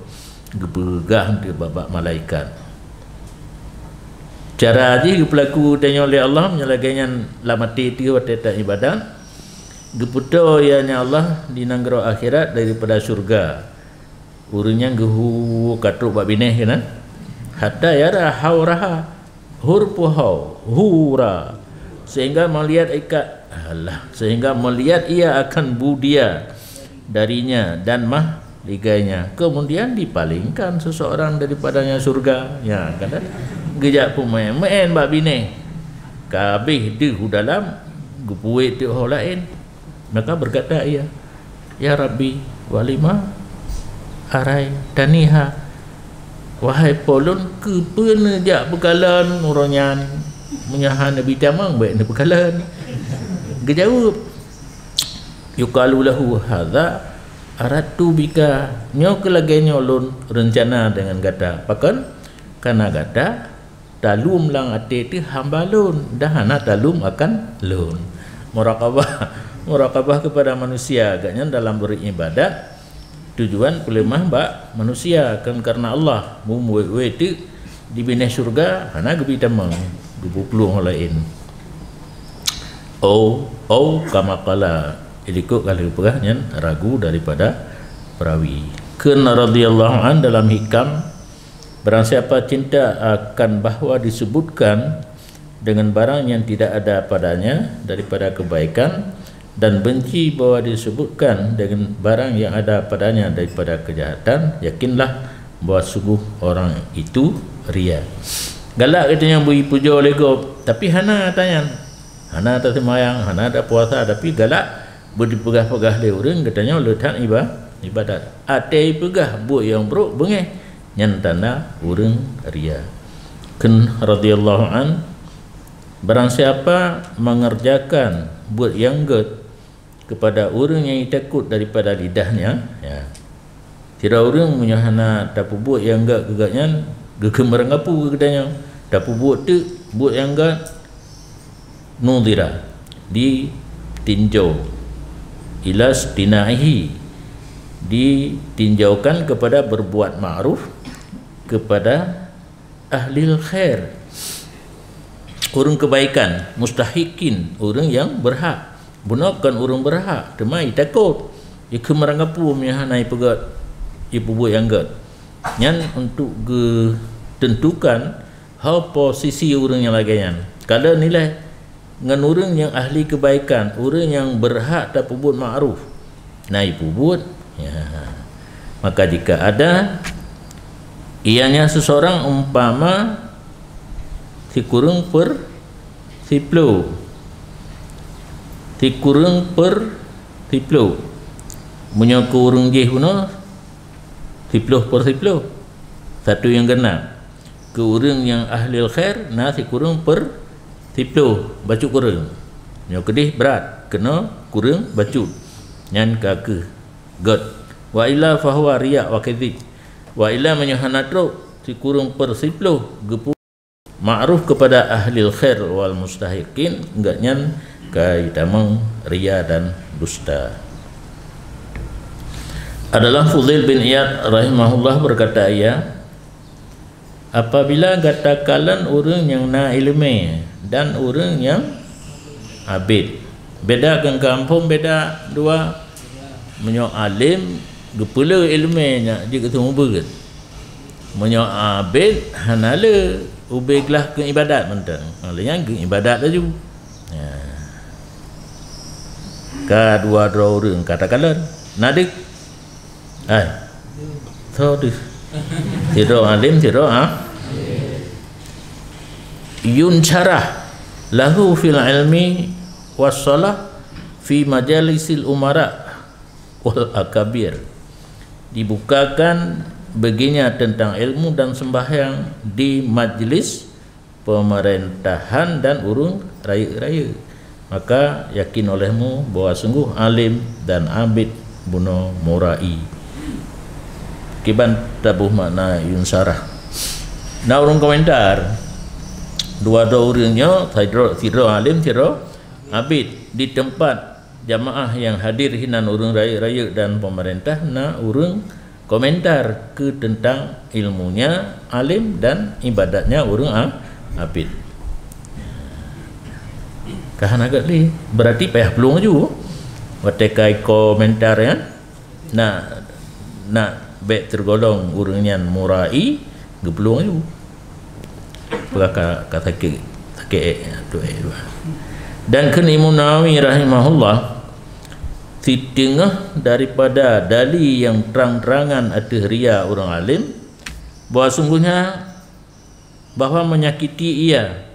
Gebegah di babak malaikat. Cara aja pelaku tanya oleh Allah menyelagainya lamati tiga wateta ibadat geputo ianya Allah di nanggro akhirat daripada surga urungnya gehu katruk bak bineh kan hatta yara hauraha hurpuhau hura sehingga melihat ia akan budia darinya dan ligainya, kemudian dipalingkan seseorang daripadanya surga. Ya, kadang gejak pemain-main bab bini kabeh di dalam gupuit di orang lain. Maka berkata ia, ya Rabbi walima arai taniha, wahai polon ke penejak bekalan orangnya menyahan Nabi tamang baik ni bekalan. Gejawab, yuqalu lahu hadza aratu bika, nyo kelagainya ulun rencana dengan kata pakan kana kata talum lang ate ti hambalun dah ana talum akan lun. Murakabah kepada manusia agaknya dalam beribadat tujuan pelemah bak manusia kan karena Allah mumwe ti di bina surga ana gebi tamang dibupulung lain. Kama qala ilikut kali perahnya ragu daripada perawi. Kena radhiyallahu an dalam hikam, barang siapa cinta akan bahawa disebutkan dengan barang yang tidak ada padanya daripada kebaikan, dan benci bahawa disebutkan dengan barang yang ada padanya daripada kejahatan, yakinlah bahawa sungguh orang itu ria. Galak katanya beri puja oleh go, tapi hana tanya, hana tak semayang, hana tak puasa, tapi galak berpegah-pegah dia orang katanya letak ibadat. Ate pegah buat yang buruk bengeh yang tanda orang ria. Kan radhiyallahu an, barang siapa mengerjakan buat yang good kepada orang yang takut daripada lidahnya, ya. Tidak orang punya hana tak buat yang gak gegaknya gegemerang apa katanya. Tak buat tu buat yang gak nudira ditinjau ilas dinaihi, ditinjaukan kepada berbuat ma'ruf kepada ahli khair, orang kebaikan, mustahikin, orang yang berhak, gunakan orang berhak, temai takut iku merangapu mihanai pegat ibu buat yang gad nyan untuk tentukan how posisi orang yang lagian kalau nilai dengan orang yang ahli kebaikan, orang yang berhak tak buat ma'ruf, nah ibu buat, ya. Maka jika ada ianya seseorang umpama si kurung per siplo, si kurung per siplo, punya kurung je puno siplo per siplo, satu yang kena ke orang yang ahli khair, nah si kurung per siplo bacu kurang yang kedih berat kena kurang bacu nyan kake god wa illa fahuwa riya wa kadhib wa illa menyahanatruk si kurang per siplo gepu ma'ruf kepada ahli khair wal mustahiqin enggak nyan kai tamang riya dan dusta. Adalah Fudail bin Iyad rahimahullah berkata ia, apabila katakan orang yang na ilmu dan orang yang abid, beda kan kampung beda dua, menyo alim gepula ilmunya dia ketemu berat, menyo abid hanala ubeglah ke ibadat mentang alanya ke ibadat laju, ya. Ka dua orang katakan nadik so dis tidak alim tidak yuncarah lahu fil ilmi wassalah fi majalisil umara wal akabir, dibukakan baginya tentang ilmu dan sembahyang di majlis pemerintahan dan urung raya-raya. Maka yakin olehmu bahwa sungguh alim dan abid buno murai. Kiban tabuh makna yunsarah. Nah urung komentar dua orangnya tidak alim tidak abid di tempat jamaah yang hadir hinan urung raya-raya dan pemerintah, na urung komentar ke tentang ilmunya alim dan ibadatnya urung abid. Kahan agak li berarti payah pelung ju watekai komentar ya. Nak baik tergolong urungnya murai gepelung ju. Kata sakit tu. Dan kan Imam Nawawi rahimahullah tengah daripada dalil yang terang-terangan atas ria orang alim bahawa sungguhnya bahawa menyakiti ia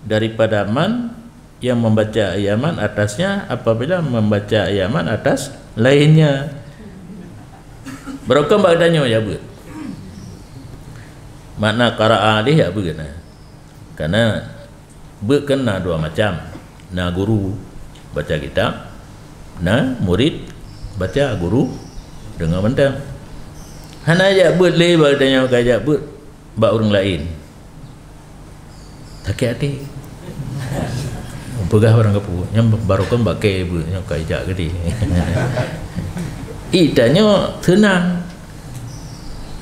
daripada man yang membaca ayaman atasnya apabila membaca ayaman atas lainnya. Berokam bagdanya ya bu. Makna qara'a dia ya bu kena. Karena bu kena dua macam. Na guru baca kitab, na murid baca guru dengan mentang. Hana ya bu le bagdanya kaya bu bak orang lain. Sakit hati. Pegah orang kapu yang barukan bakai bu yang kajak ke dia. Itanya senang.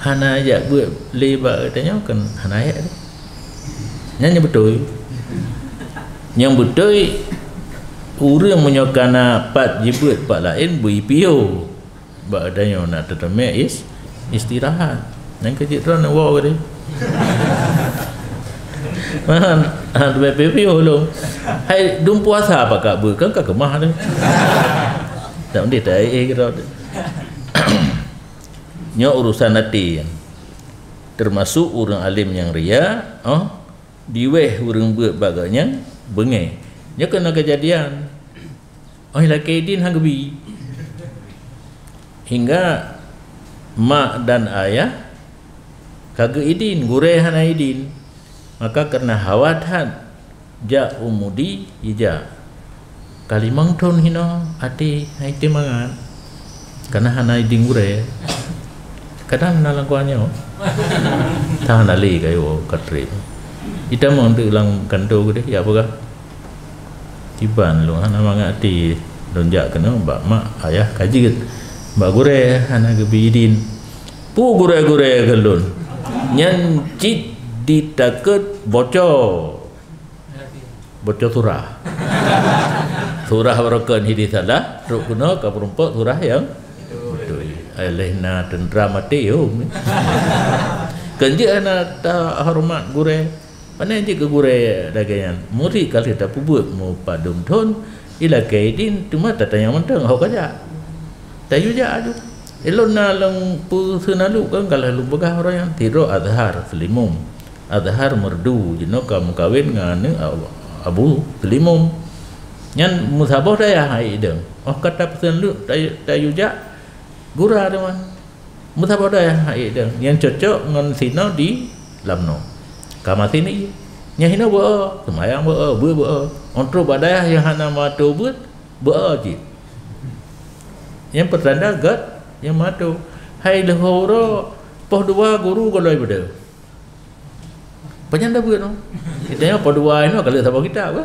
Hana ajak buat lebar katanya kan hana ayat dia. Yang betul. Yang betul orang menyokana pat jebut pat lain BPO. Bak adanya nak tertemek istirahat. Yang kecil tu nak bawa ke dia. Mana BPO lo. Hai dum puasa apa kak bu kan kak kemah tu. Tak mesti tak kira. Nya urusan hati termasuk orang alim yang ria, diweh orang buat baganya bengai. Nya kena kejadian. Laki din hangbi. Hingga mak dan ayah kagak idin, gureh hana idin. Maka kerana hawatan ja umudi ija kalimang ton hino ati haite mangan karena hana iding gure kadang nalang kuanya tahan ali kayo katre ita mo untuk ulang kanto gede ya apakah tiban lu hana mangati donjak kena mbak mak ayah kaji mbak gure hana gebidin pu gure-gure gelun nyan cit ditakut bocor surah surah barakan hidi salah rukuna ka perempat surah yang betul alaihna tendra mati yo kenje ana ta hormat gure panai je ke gure dagayan murid kali ta pubut mu padum thon ila kaidin cuma tatanya mentang ho kaja tayu ja aju elon na lang pu senalu kan kalau lu begah orang yang tiro azhar selimum azhar merdu jeno kamu kawin ngane abu selimum nyan musabah daya hai deng kata pesan lu tayu ja gura deman musabah daya hai deng yang cocok ngan sino di lamno kama sini nya hina bo semayang bo ontro badaya yang hana matu but bo ji yang pertanda gat yang matu hai lehoro poh dua guru goloi beda penyanda buat no kita apa dua ini kalau sama kita apa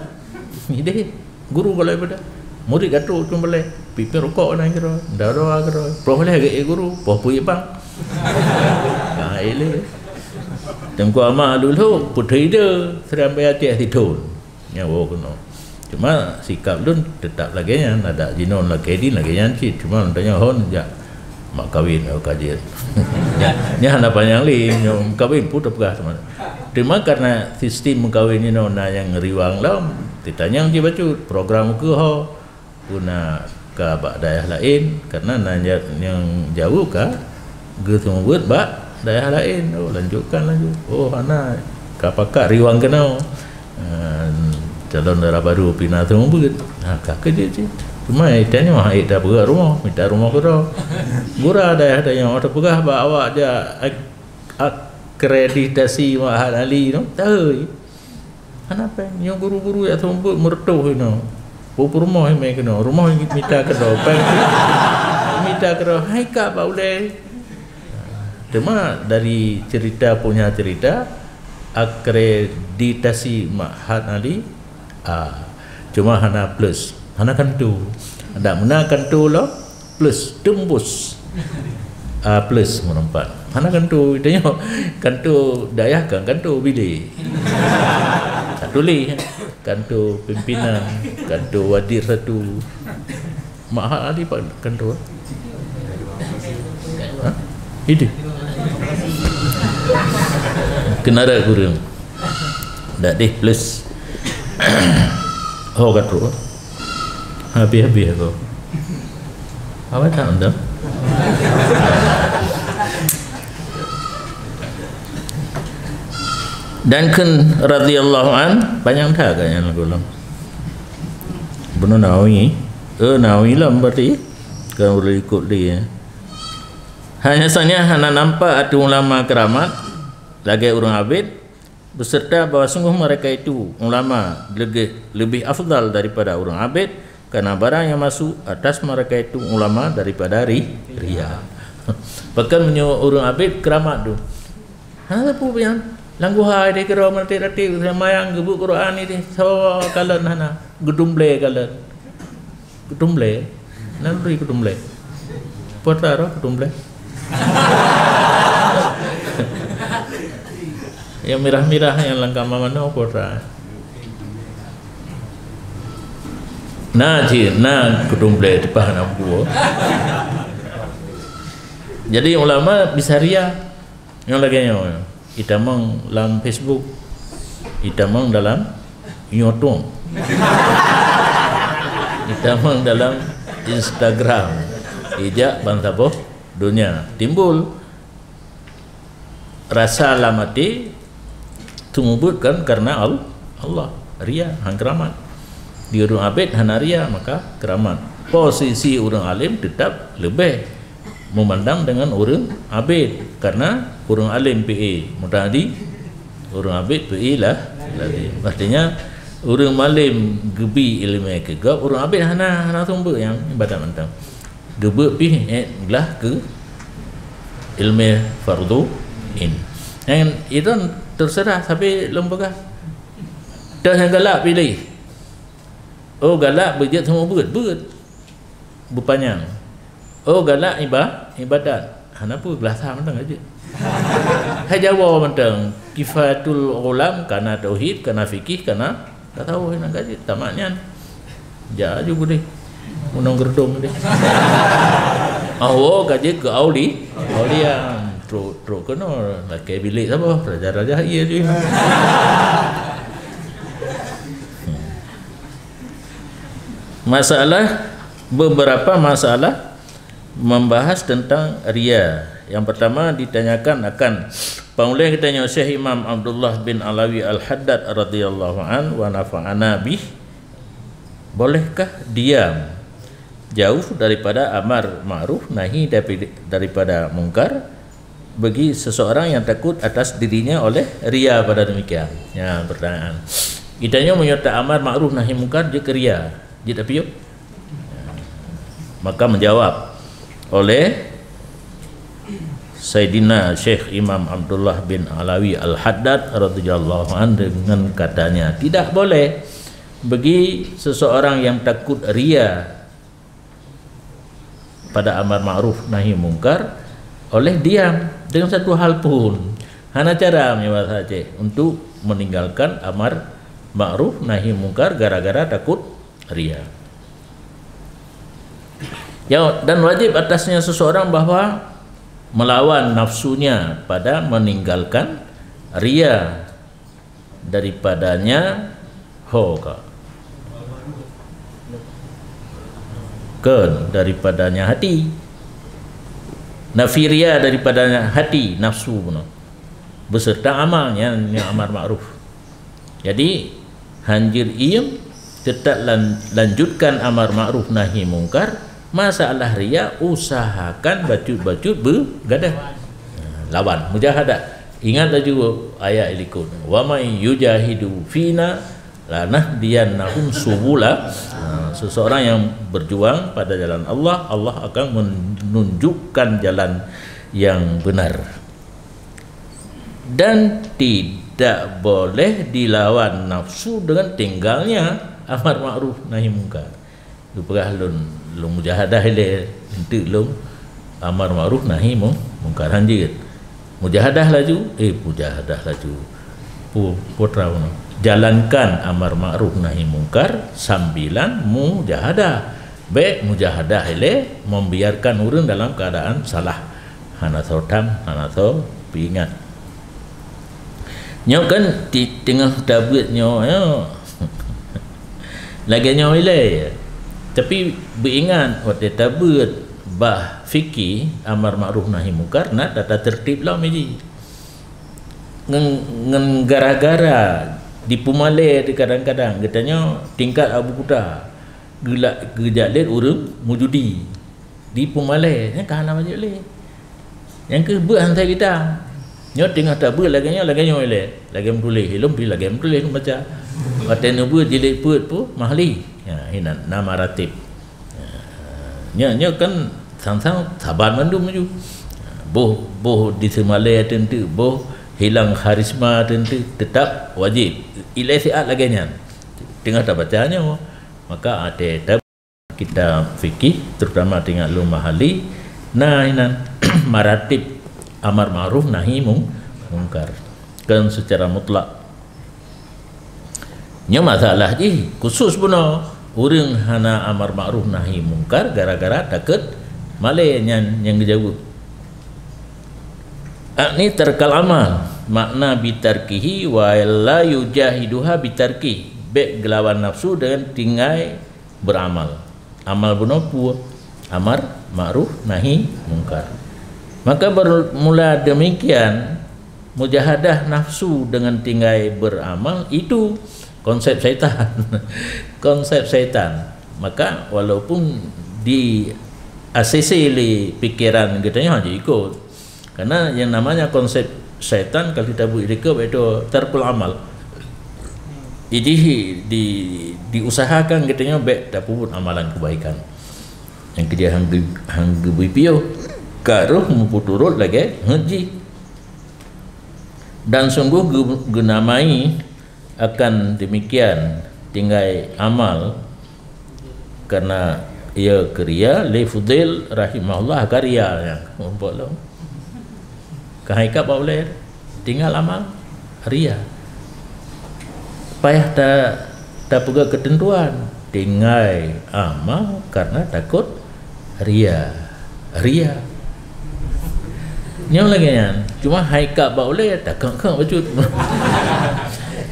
ide guru kalau pada murid gato tu boleh pipi rokok nak kira dah doa kira boleh ke guru puyi bang ile tengku ama dulu putri dia seram bayar tidur nyawa kuno cuma sikap dun tetap lagi nya ada jinon lagi di lagi nya cuma tanya hon ja mak kawin kajian nya hana panjang li kawin putus pegah sama. Cuma karena sistem kawin ini na yang riwang lam ditanya je baca program ke ho guna ke daerah lain karena nanya yang jauh ke semua buat bak daerah lain lanjut hana kapakak riwang kena calon daerah baru pindah semua buat kakak je cuma itanya mah ita pegah rumah minta rumah ke dah gura daerah yang ada pegah bak awak dia akreditasi mahal ali no tahu kenapa yang guru-guru ya tumpuk mertuh no pupu rumah yang kena rumah yang minta kena minta kena hai kak pak boleh cuma dari cerita punya cerita akreditasi mahal ali cuma hana plus hana kantu ada mana kantu lo plus tembus plus menempat mana kantu itanya kantu dayah kan kantu bilik satu li kantu pimpinan kantu wadir satu mahal ali pak kantu ini kena ada kurang dak deh plus kantu habis aku Apa tak anda? Dan kan radhiyallahu an banyak dah kan yang lagu Ibnu Nawawi Nawawi lah berarti kan boleh ikut dia. Hanya saja hana nampak ada ulama keramat lagi orang abid beserta bahawa sungguh mereka itu ulama lebih afdal daripada orang abid karena barang yang masuk atas mereka itu ulama daripada ria. Bahkan menyuruh orang abid keramat tu. Hana apa yang langgu hai dia kira mati-mati semayang gebuk Quran ini so kalan hana gedumble kalan gedumble nan beri gedumble potaro gedumble yang merah-merah yang langkah mana potra nah gedumble depan aku jadi ulama bisa ria yang lagi itamang dalam Facebook, itamang dalam YouTube, itamang dalam Instagram, ijak bantaboh dunia timbul rasa lamati tumubutkan karena Allah ria hang keramat di orang abid hana ria maka keramat posisi orang alim tetap lebih memandang dengan orang abid karena orang alim PA mutadi orang abid PA lah artinya orang alim gebi ilmu kegap orang abid hana tumbuh yang ibadat mantap gebek pi lah ke ilmu fardu in yang itu terserah tapi lembaga dah yang galak pilih galak berjat semua berat berpanjang galak ibadat kenapa gelasa mentang aja hai jawab mentang kifatul ulam kana tauhid kana fikih kana tak tahu nak gaji tamaknya ja juga deh unang gerdong deh gaji ke aulia tro kena nak ke bilik apa raja iya je beberapa masalah membahas tentang ria. Yang pertama ditanyakan akan pangulih kita tanya Syekh Imam Abdullah bin Alawi Al-Haddad radhiyallahu an wa nafa'ana bih, bolehkah diam jauh daripada amar ma'ruf nahi daripada mungkar bagi seseorang yang takut atas dirinya oleh ria pada demikian? Ya, pertanyaan. Kitanya menyerta amar ma'ruf nahi mungkar dia ria, dia tak piuk. Maka menjawab oleh Sayyidina Syekh Imam Abdullah bin Alawi Al-Haddad radhiyallahu anhu dengan katanya, tidak boleh bagi seseorang yang takut ria pada amar ma'ruf nahi mungkar oleh diam dengan satu hal pun. Hana cara menyebut saja untuk meninggalkan amar ma'ruf nahi mungkar gara-gara takut ria. Ya, dan wajib atasnya seseorang bahwa melawan nafsunya pada meninggalkan ria daripadanya daripadanya hati, nafiria daripadanya hati nafsu beserta amalnya yang amar ma'ruf. Jadi hanjir iem tetap lanjutkan amar ma'ruf nahi mungkar. Masalah ria usahakan bacut-bacut bergadah lawan mujahadah. Ingatlah juga ayat ilikun wa may yujahidu fina lanahdiyannahum subula. Seseorang yang berjuang pada jalan Allah, Allah akan menunjukkan jalan yang benar. Dan tidak boleh dilawan nafsu dengan tinggalnya amar ma'ruf nahi mungkar. Lupa lu mujahadah le untuk lu amar ma'ruf nahi mungkar hanjir. Mujahadah laju mujahadah laju putra jalankan amar ma'ruf nahi mungkar sambilan mujahadah. Baik mujahadah le membiarkan orang dalam keadaan salah. Hana sotam, hana so ingat. Nyo kan di tengah dabut nyo lagi nyo ile Tapi beringat waktu tabut bah fikir amar ma'ruf nahi munkar nak tata tertib lah meji. Ngen gara-gara di Pumale kadang-kadang katanya tingkat Abu Kuda gelak gejalit urang mujudi di Pumale nya kana majul le. Yang ke buat hantar kita. Nyo tengah tak ber lagi oleh lagi tulis hilum pi lagi tulis baca. Paten bu jilid put pu mahli. Ya hina nama ratib. Nya kan sang-sang sabar mandum maju. Boh di semale tentu boh hilang karisma tentu tetap wajib. Ilai siat lagi nya. Tengah tak bacanya maka ada kita fikih terutama dengan lu mahali. Nah hina maratib amar ma'ruf nahi mungkar kan secara mutlak. Nya masalah je khusus puno urang hana amar ma'ruf nahi mungkar gara-gara takut male yang dijawab. Ni terkal amal makna bitarkihi wa la yujahiduha bitarki be gelawan nafsu dengan tinggai beramal. Amal puno pu amar ma'ruf nahi mungkar. Maka bermula demikian mujahadah nafsu dengan tinggai beramal itu konsep syaitan. Konsep syaitan. Maka walaupun di ACC pikiran katanya hanya ikut. Karena yang namanya konsep syaitan kalau kita buat itu tarkul amal. Jadi diusahakan katanya baik tak pun amalan kebaikan. Yang kerja hang gebipio karuh memputurut lagi haji. Dan sungguh genamai akan demikian tinggai amal karena ia kriya li Fudail rahimahullah karya yang membuat kahika boleh tinggal amal ria payah tak pegang ketentuan tinggai amal karena takut ria nyong lagi kan cuma haikal boleh tak kang bacut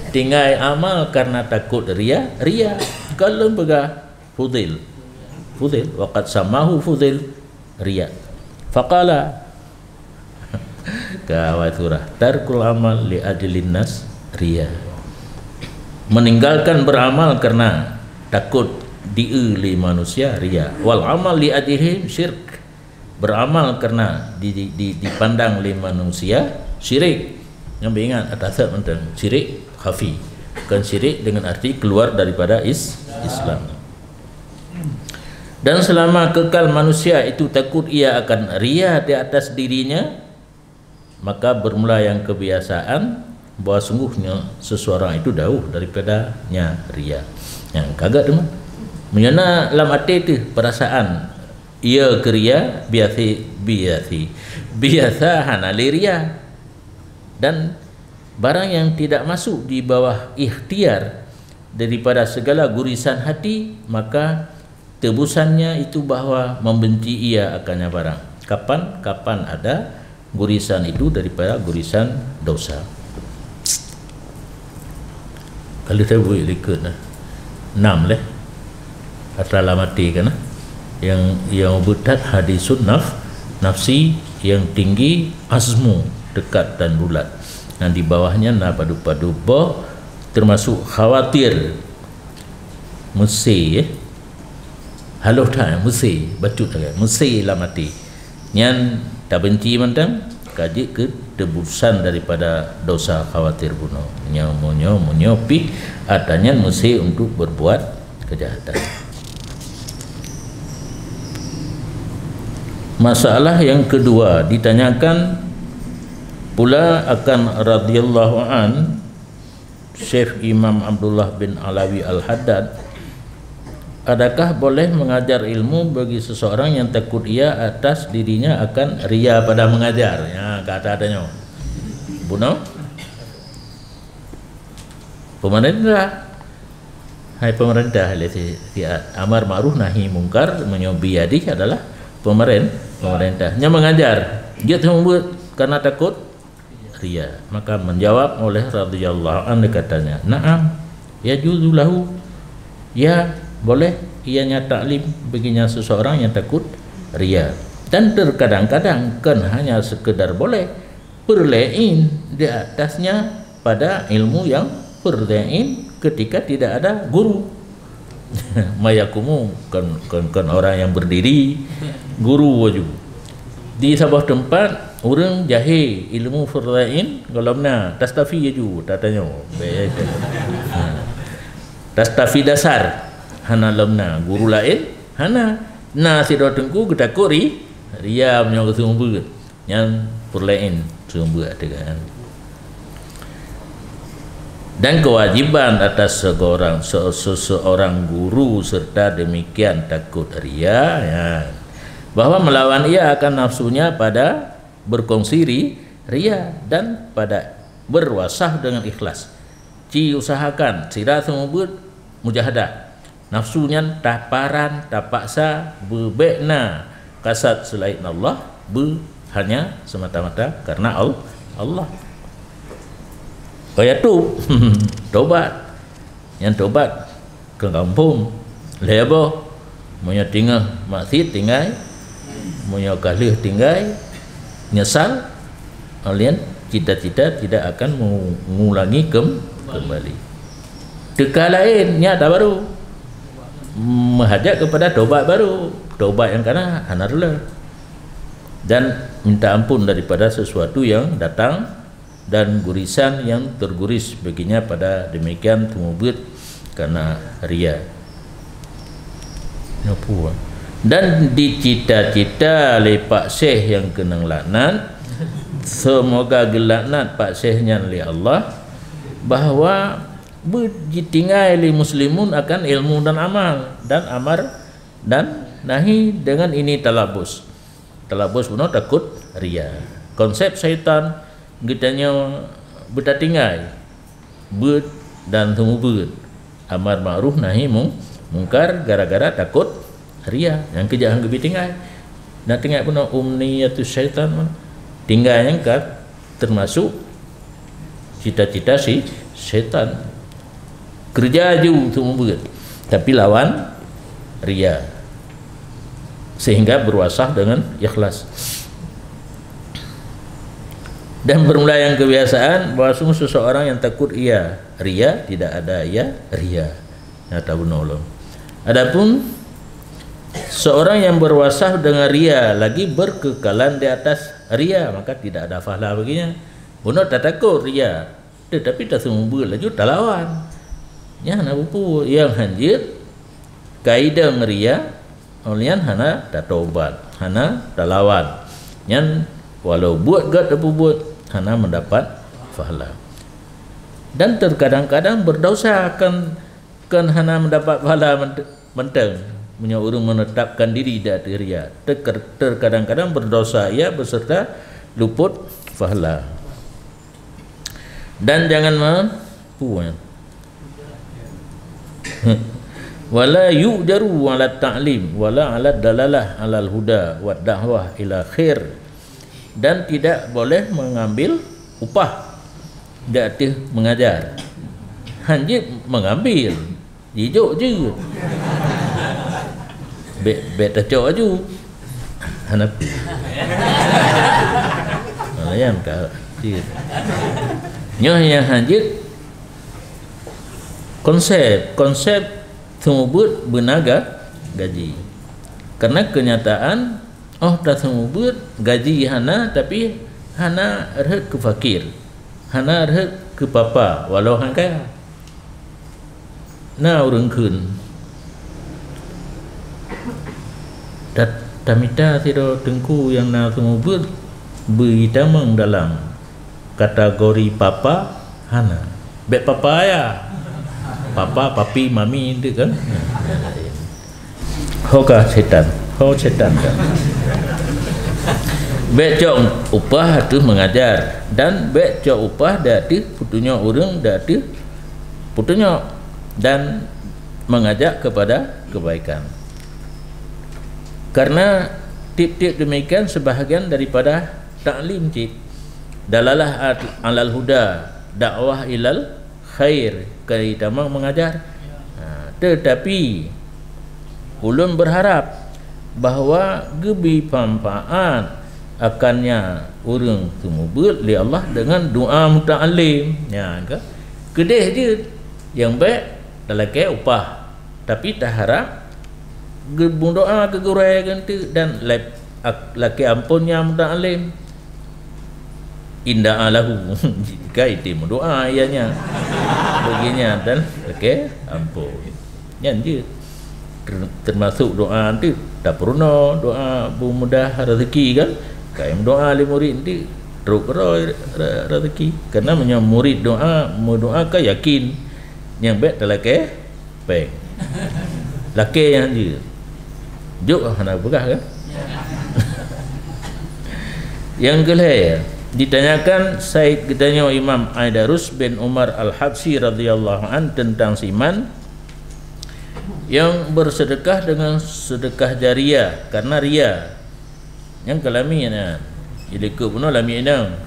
tinggal amal karena takut ria kalau pegah Fudail waqad samahu Fudail ria faqala kawaturah tarkul amal li ajlin nas ria meninggalkan beramal karena takut diuli manusia ria wal amal li ajlihim syirk beramal karena dipandang oleh manusia syirik. Yang ingat atas tentang syirik khafi, bukan syirik dengan arti keluar daripada Islam. Dan selama kekal manusia itu takut ia akan ria di atas dirinya, maka bermula yang kebiasaan bahawa sungguhnya seseorang itu jauh daripadanya ria. Yang kagak teman menyana dalam hati itu perasaan ia keria biasa hana ria. Dan barang yang tidak masuk di bawah ikhtiar daripada segala gurisan hati, maka tebusannya itu bahawa membenci ia akannya barang. Kapan ada gurisan itu daripada gurisan dosa. Kalau saya boleh ikut 6 asal mati kan yang butat hadisun nafsi yang tinggi azmu dekat dan bulat. Dan di bawahnya padu-padu boh termasuk khawatir mesti haluh tak mesti bacut tak mesti lah mati nyan tak benci mentang kaji ke tebusan daripada dosa khawatir bunuh menyopi adanya mesti untuk berbuat kejahatan. Masalah yang kedua ditanyakan pula akan radhiyallahu an Syekh Imam Abdullah bin Alawi Al-Haddad, adakah boleh mengajar ilmu bagi seseorang yang takut ia atas dirinya akan ria pada mengajar? Ya, kata adanya bunuh pemerintah. Hai pemerintah, amar ma'ruf nahi mungkar menyobiyadi adalah pemerintah yang mengajar. Dia membuat karena takut ria. Maka menjawab oleh radhiyallahu anhu katanya, "Na'am, ya juzulahu." Ya, boleh ianya taklim baginya seseorang yang takut ria. Dan terkadang-kadang kan hanya sekedar boleh perlain di atasnya pada ilmu yang perlain ketika tidak ada guru. Mayakumu kan orang yang berdiri guru wajib di sebuah tempat orang jahil ilmu perlain kalau na tastafi ju tatanya tastafi dasar hana lamna guru lain hana na sido tengku kita kori ria punya sumber yang perlain sumber dengan dan kewajiban atas seseorang guru serta demikian takut ria ya, bahwa melawan ia akan nafsunya pada berkongsi ria dan pada berwasah dengan ikhlas. Ci usahakan sira semubut mujahadah nafsunya taparan tapaksa bebekna kasat selain Allah hanya semata-mata karena Allah. Kaya tu tobat yang tobat ke kampung lebo monya tinggal maksiat tinggal monya kalih tinggal nyesal kalian cita-cita tidak akan mengulangi kembali teka lainnya tak baru menghajat kepada tobat baru, tobat yang kana hanarlah dan minta ampun daripada sesuatu yang datang dan gurisan yang terguris baginya pada demikian tumubut karena ria. Dan dicita-cita oleh Pak Syekh yang kena laknat, semoga gelaknat Pak Syekhnya oleh Allah, bahawa berjitingai oleh muslimun akan ilmu dan amal dan amar dan nahi dengan ini talabus puno takut ria. Konsep syaitan gitanya berdatingai ber dan tumubut amar ma'ruf nahi mungkar gara-gara takut ria yang kejahang gebi tinggal nak tinggal pun umniyatus syaitan tinggal yang termasuk cita-cita si syaitan kerja ju tumubut tapi lawan ria sehingga berwasah dengan ikhlas. Dan bermula yang kebiasaan bahawa sungguh seseorang yang takut ria tidak ada ria nyata menolong. Adapun seorang yang berwasah dengan ria lagi berkekalan di atas ria maka tidak ada pahala baginya. Benar tak takut ria tetapi tak semua laju tak lawan. Ya nak buku yang hanjir kaidah ria olian hana tak tobat hana tak lawan. Yang walau buat gak tak buat hana mendapat pahala. Dan terkadang-kadang berdosa kan hana mendapat pahala menteng punya orang menetapkan diri di atas ria. Terkadang-kadang berdosa ia beserta luput pahala. Dan jangan wala yu'jaru ala ta'lim wala ala dalalah alal huda wa da'wah ila khair. Dan tidak boleh mengambil upah dari mengajar. Hanya mengambil jijuk je. Bet tacok aju. Hanapi. Ayam ka. Nyoh yang hanjit konsep tumubut benaga gaji. Karena kenyataan tak semubut gaji hana tapi hana arhat ke fakir. Hana arhat ke papa walau hang kaya. Na urang keun. Tamita tido tengku yang na semubut berhitamang dalam kategori papa hana. Bet papa ya. Papa, papi, mami itu kan. Hoka setan. Ho setan kan. Becok upah tu mengajar dan becok upah dari putunya orang dari putunya dan mengajak kepada kebaikan. Karena tip-tip demikian sebahagian daripada taklim cik dalalah alal huda dakwah ilal khair kaitamang mengajar. Tetapi ulun berharap bahawa gebi manfaat akannya orang tumubut li Allah dengan doa muta'alim. Ya ke? Kedih je yang baik dalam ke upah, tapi tak harap berdoa ke gurai ganti dan laki ampunnya muta'alim indah alahu jika itu doa ianya baginya dan laki ampun yang je. Termasuk doa nanti tak pernah doa mudah rezeki kan, kayak doa li murid nanti teruk rezeki kerana punya murid doa ke yakin yang baik dalam ke baik laki yang je juk nak begah kan. Yang kelima ditanyakan Said ditanya Imam Aidarus bin Umar Al-Habsyi radhiyallahu an tentang siman yang bersedekah dengan sedekah jariah karena ria. Yang kelaminya ilika pun lami inang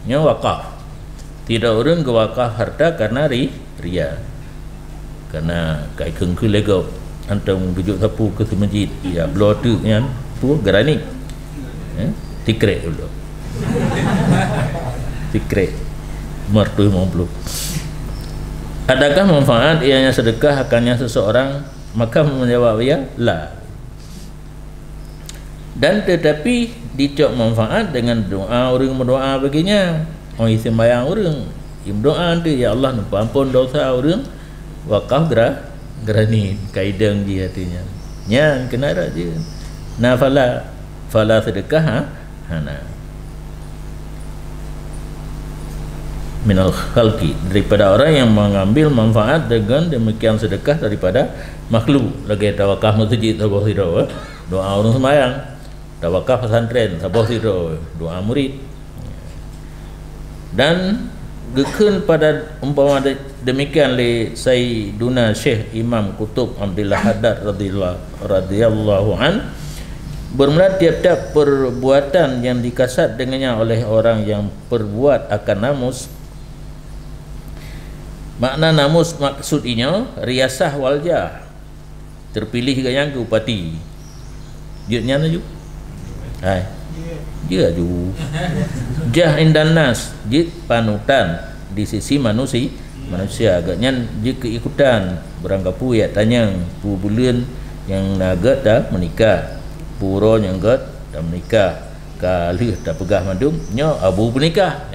nya wakaf. Tidak orang ke wakaf harta karena ria. Karena kai kengku lego antang bujuk sapu ke masjid ya blow tu yang tu gerani. Tikrek dulu. Tikrek mertu 50. Adakah manfaat ianya sedekah akannya seseorang? Maka menjawab ya, la. Dan tetapi dicok manfaat dengan doa orang berdoa baginya. Oh sembahyang orang, doa dia ya Allah ampun dosa orang, wakaf gerani kaidang dia artinya. Yang kena ada je. Nah fala sedekah hana. Minal khalqi, daripada orang yang mengambil manfaat dengan demikian sedekah daripada makhluk. Lagi tawakaf masjid sabah siro, doa orang sembahyang, tawakaf pesantren sabah siro, doa murid. Dan gekun pada umpama demikian li Sayyiduna Syekh Imam Qutub Abdullah Haddad radhiyallahu an, bermula tiap-tiap perbuatan yang dikasat dengannya oleh orang yang perbuat akan namus. Makna namus maksudnya riasah waljah, terpilih yang ke upati jutnya tu hai dia ju jah indan nas jit panutan di sisi manusia agaknya dia keikutan beranggapu ya tanyang pu bulan yang naga dah menikah, puro yang gat dah menikah, kalih dah pegah mandum nya abu menikah.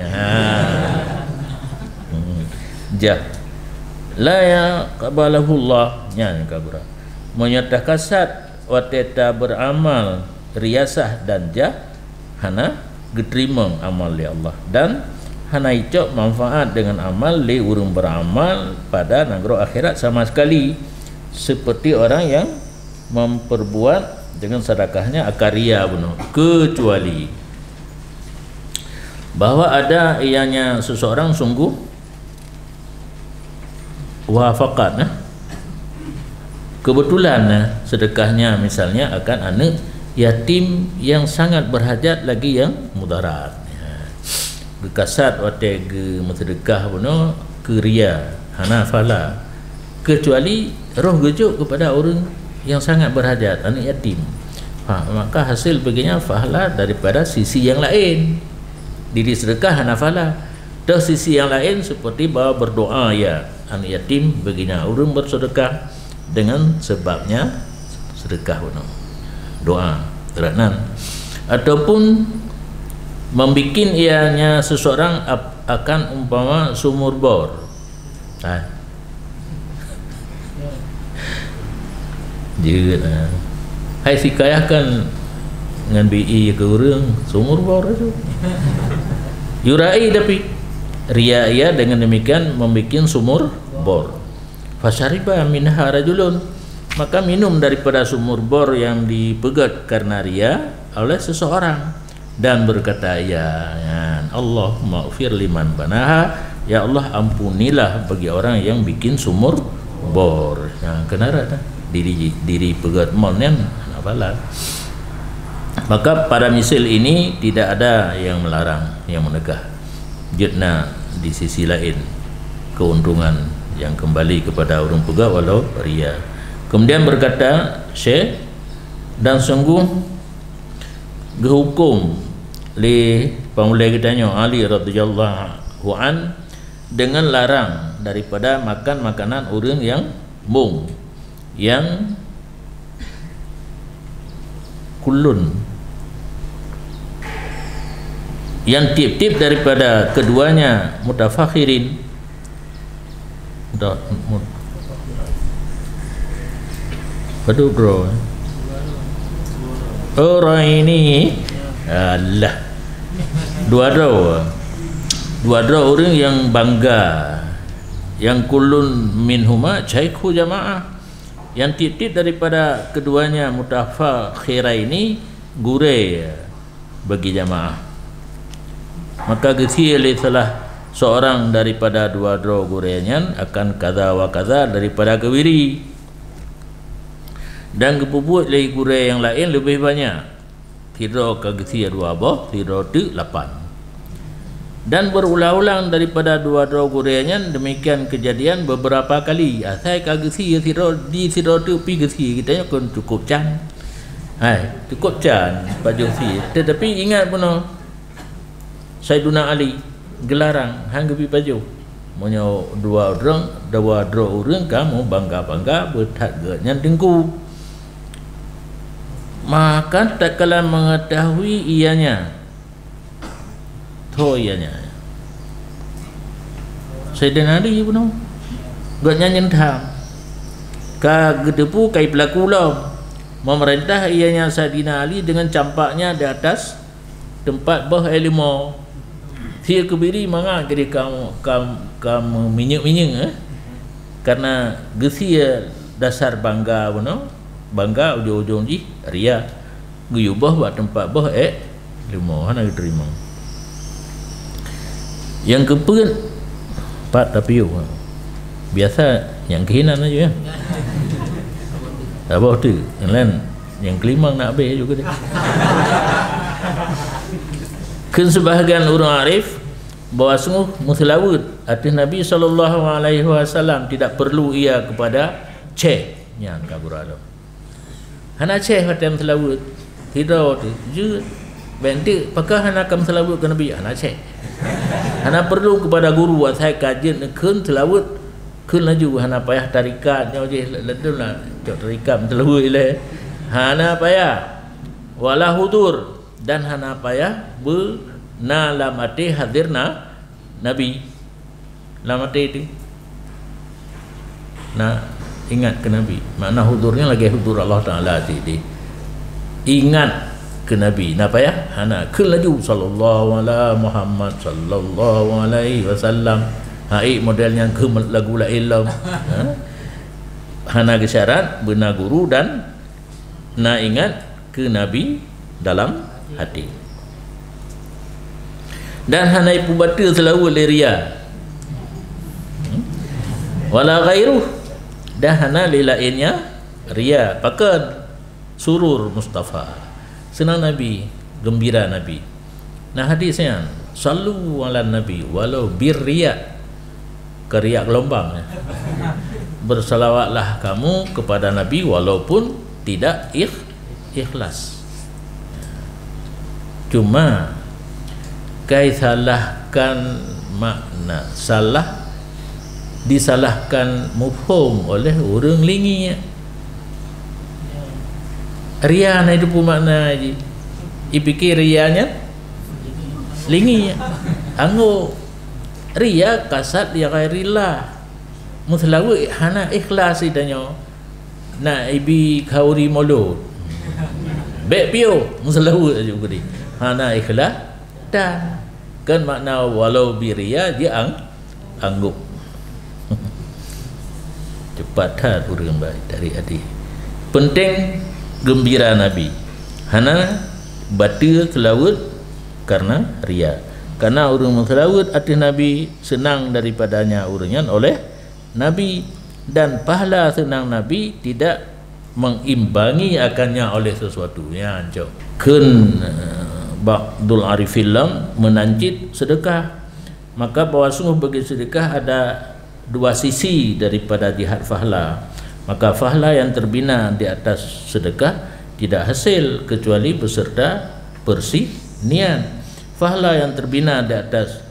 Jah la ya qabalahullah nya kabura menyatakan kasat wateta beramal riasah dan jah hana diterima amal li Allah dan hana icok manfaat dengan amal li urung beramal pada negara akhirat sama sekali, seperti orang yang memperbuat dengan sedekahnya akaria benar, kecuali bahawa ada ianya seseorang sungguh wafaqat kebetulan sedekahnya misalnya akan anak yatim yang sangat berhajat lagi yang mudarat. Gekasat wate ge sedekah beno keria hana fala, kecuali roh gejuk kepada orang yang sangat berhajat anak yatim. Maka hasil baginya fahala daripada sisi yang lain. Diri sedekah hana fala. Dan sisi yang lain seperti bahawa berdoa ya anak yatim baginya orang bersedekah dengan sebabnya sedekah benar doa teranan, ataupun membikin ianya seseorang akan umpama sumur bor. Jangan hai sikayahkan dengan BI ke orang sumur bor itu yurai, tapi ria ia dengan demikian membikin sumur bor. Fasyariba minha rajulun, maka minum daripada sumur bor yang dipegat karena ria oleh seseorang dan berkata ya Allahumma ufir liman banaha, ya Allah ampunilah bagi orang yang bikin sumur bor. Kenapa diri pegat molnya apalah. Maka pada misal ini tidak ada yang melarang, yang menegah jutna di sisi lain keuntungan yang kembali kepada orang pegat walau ria. Kemudian berkata Syekh, dan sungguh dihukum li pemulai kitanya Ali radhiyallahu an dengan larang daripada makan makanan orang yang mung, yang kulun, yang tip-tip daripada keduanya mutafakhirin. Bro, orang ini Allah dua orang yang bangga, yang kulun minhuma syaikhu jamaah, yang tip-tip daripada keduanya mutafakhira ini gure bagi jamaah. Maka gesiali salah seorang daripada dua-dua gurenyan akan kaza wa kaza daripada kewiri, dan kepuput lagi gure yang lain lebih banyak. Tidak kagesi dua boh, tidak tu 8. Dan berulang-ulang daripada dua-dua gurennya demikian kejadian beberapa kali. Saya kagesi tidak di tidak tu pi gesi kita kan cukup can. Hai, cukup can baju si. Tetapi ingat benar Sayyiduna Ali gelarang hang pi baju. Monyo dua orang kamu bangga-bangga bertaganya dengku. Maka tak kala mengetahui ianya ianya Sayyidina Ali pun gak nyanyi tham ka gedepu kai pelaku lah memerintah ianya Sayyidina Ali dengan campaknya di atas tempat bah ilmu. Dia kebiri manga kiri kamu minyak karena gesi dasar bangga pun bangga ujung-ujung ji ria guyubah buat tempat bah lima hana diterima. Yang keempat Pak tapi biasa yang kehinan aja ya. Apa tu yang lain yang kelima nak habis juga dia. Kan sebahagian orang arif bahawa sungguh muslawud atas Nabi SAW tidak perlu ia kepada ceknya kabur alam. Hana ceh macam selawut tidak tu je bentik pakah hana kam selawut ke Nabi hana ceh. Hana perlu kepada guru saya kajian keun selawut keun laju hana payah tarikat nya je ledul lah cok tarikat selawut ile. Hana payah wala hudur dan hana payah na lamati hadirna Nabi lamati itu na ingat ke Nabi. Makna hudurnya lagi hudur Allah Ta'ala tadi. Ingat ke Nabi. Napa ya? Hana kelaju sallallahu ala Muhammad sallallahu alaihi wasallam. Hai modelnya ke lagu la ilam. Hana ke syarat benar guru dan na ingat ke Nabi dalam hati. Dan hana ipu batu selalu leria. Wala ghairuh dah hana lilainnya ria pakan surur Mustafa senang Nabi, gembira Nabi. Nah hadisnya sallu ala Nabi walau birriya keriak gelombang ya. Bersalawatlah kamu kepada Nabi walaupun tidak ikhlas. Cuma kai salahkan makna salah disalahkan mufhum oleh orang lingi. Ria na itu pun makna je. Ipikir rianya lingi. Anggo ria kasat ya ghairillah. Muslawu hana ikhlas idanyo. Na ibi khauri molod. Bek pio muslawu aja gudi. Hana ikhlas dan kan makna walau biria dia angguk. Cepatlah orang baik dari adik. Penting gembira Nabi. Hana batu selawut karena ria. Karena orang selawut atas Nabi senang daripadanya urunan oleh Nabi, dan pahala senang Nabi tidak mengimbangi akannya oleh sesuatu. Ya anjok. Kun Ba'dul Arifillam menancit sedekah. Maka bahwa sungguh bagi sedekah ada dua sisi daripada jihad fahla. Maka fahla yang terbina di atas sedekah tidak hasil kecuali beserta persinian. Fahla yang terbina di atas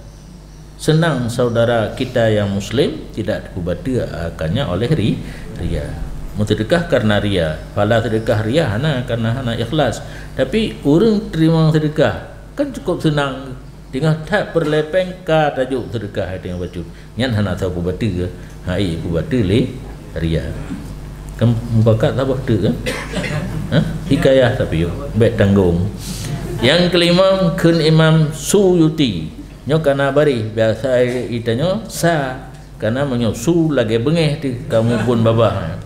senang saudara kita yang muslim tidak dikubati akannya oleh ria. Sedekah karena ria. Fahla sedekah ria hana karena hana ikhlas. Tapi orang terima sedekah kan cukup senang. Tengah tak berlepeng ka tajuk sedekah tengah baca. Nyan hana tahu kubati ke? Hai kubati le ria. Kan mubakat tak bakte kan? Hikayah tapi yo baik tanggung. Yang kelima kun Imam Suyuti. Nyo kana bari biasa itanya sa kana menyo su lagi bengeh ti kamu pun babah.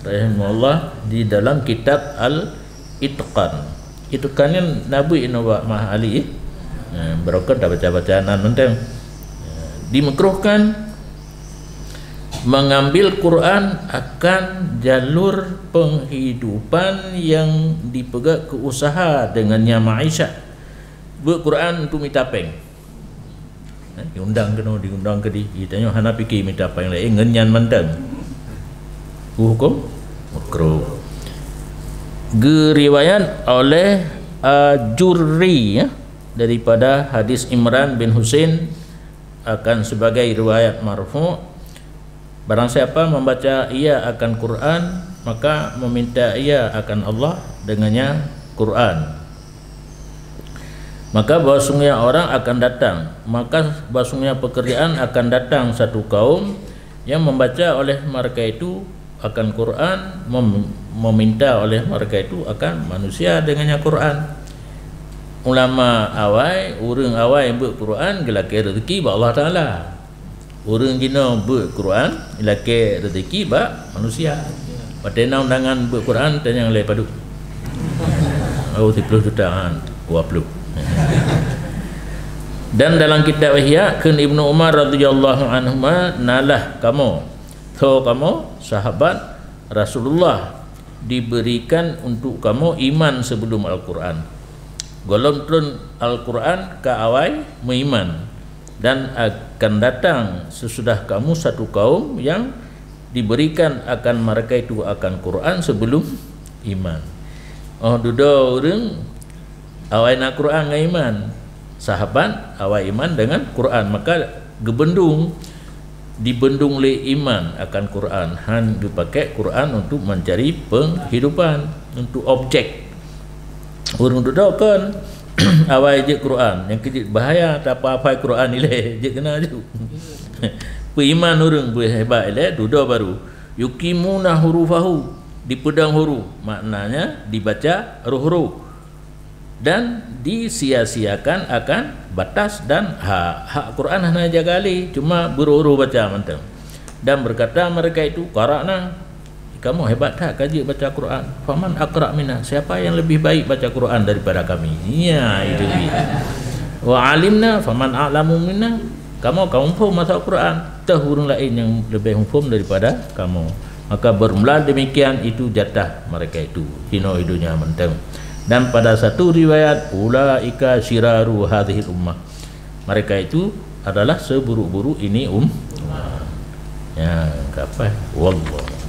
Rahimahullah di dalam kitab Al-Itqan. Itqan Nabi Nabi Mah Ali berokot dah baca-bacaan nanti dimakruhkan mengambil Quran akan jalur penghidupan yang dipegang ke usaha dengannya ma'isyah. Quran untuk mitapeng. Diundang ke di ditanya hana fikir mitapeng lain ngenyan mandang. Hukum makruh. Geriwayat oleh Jurri ya, daripada hadis Imran bin Husain akan sebagai riwayat marfu'. Barang siapa membaca ia akan Quran, maka meminta ia akan Allah dengannya Quran, maka bahwasanya orang akan datang, maka bahwasanya pekerjaan akan datang satu kaum yang membaca oleh mereka itu akan Quran, meminta oleh mereka itu akan manusia dengannya Quran. Ulama awai, orang awai yang ber-Quran gelaki rezeki ba Allah Ta'ala. Orang Cina ber-Quran gelaki rezeki ba manusia. Patena undangan ber-Quran tanya oleh padu. Oh 10 jutaan, 20. Dan dalam kitab Ihya kun Ibnu Umar radhiyallahu anhuma nalah kamu sahabat Rasulullah diberikan untuk kamu iman sebelum Al-Quran. Golong turun Al-Quran ke awal mengiman, dan akan datang sesudah kamu satu kaum yang diberikan akan mereka itu akan Quran sebelum iman. Oh duda orang awal nak Quran dengan iman, sahabat awal iman dengan Quran, maka gebendung dibendung le iman akan Quran. Han dipakai Quran untuk mencari penghidupan, untuk objek. Orang duduk kan awal je Quran, yang kejut bahaya tak apa-apa Quran ni leh je kena je. Beriman orang berhebat leh duduk baru yukimuna hurufahu, di pedang huruf, maknanya dibaca huruf-huruf dan disia-siakan akan batas dan hak Quran hanya jaga ali cuma berhuruf baca mantap. Dan berkata mereka itu qarakna, kamu hebat tak kaji baca Quran? Faman aqra minna, siapa yang lebih baik baca Quran daripada kami? Ya itu dia. Wa alimna faman a'lamu minna, kamu faham masuk Quran, tahu orang lain yang lebih faham daripada kamu. Maka bermula demikian itu jatah mereka itu hino hidunya menteng. Dan pada satu riwayat ulaika syiraru hadhil ummah, mereka itu adalah seburuk-buruk ini ya, apa? Wallah.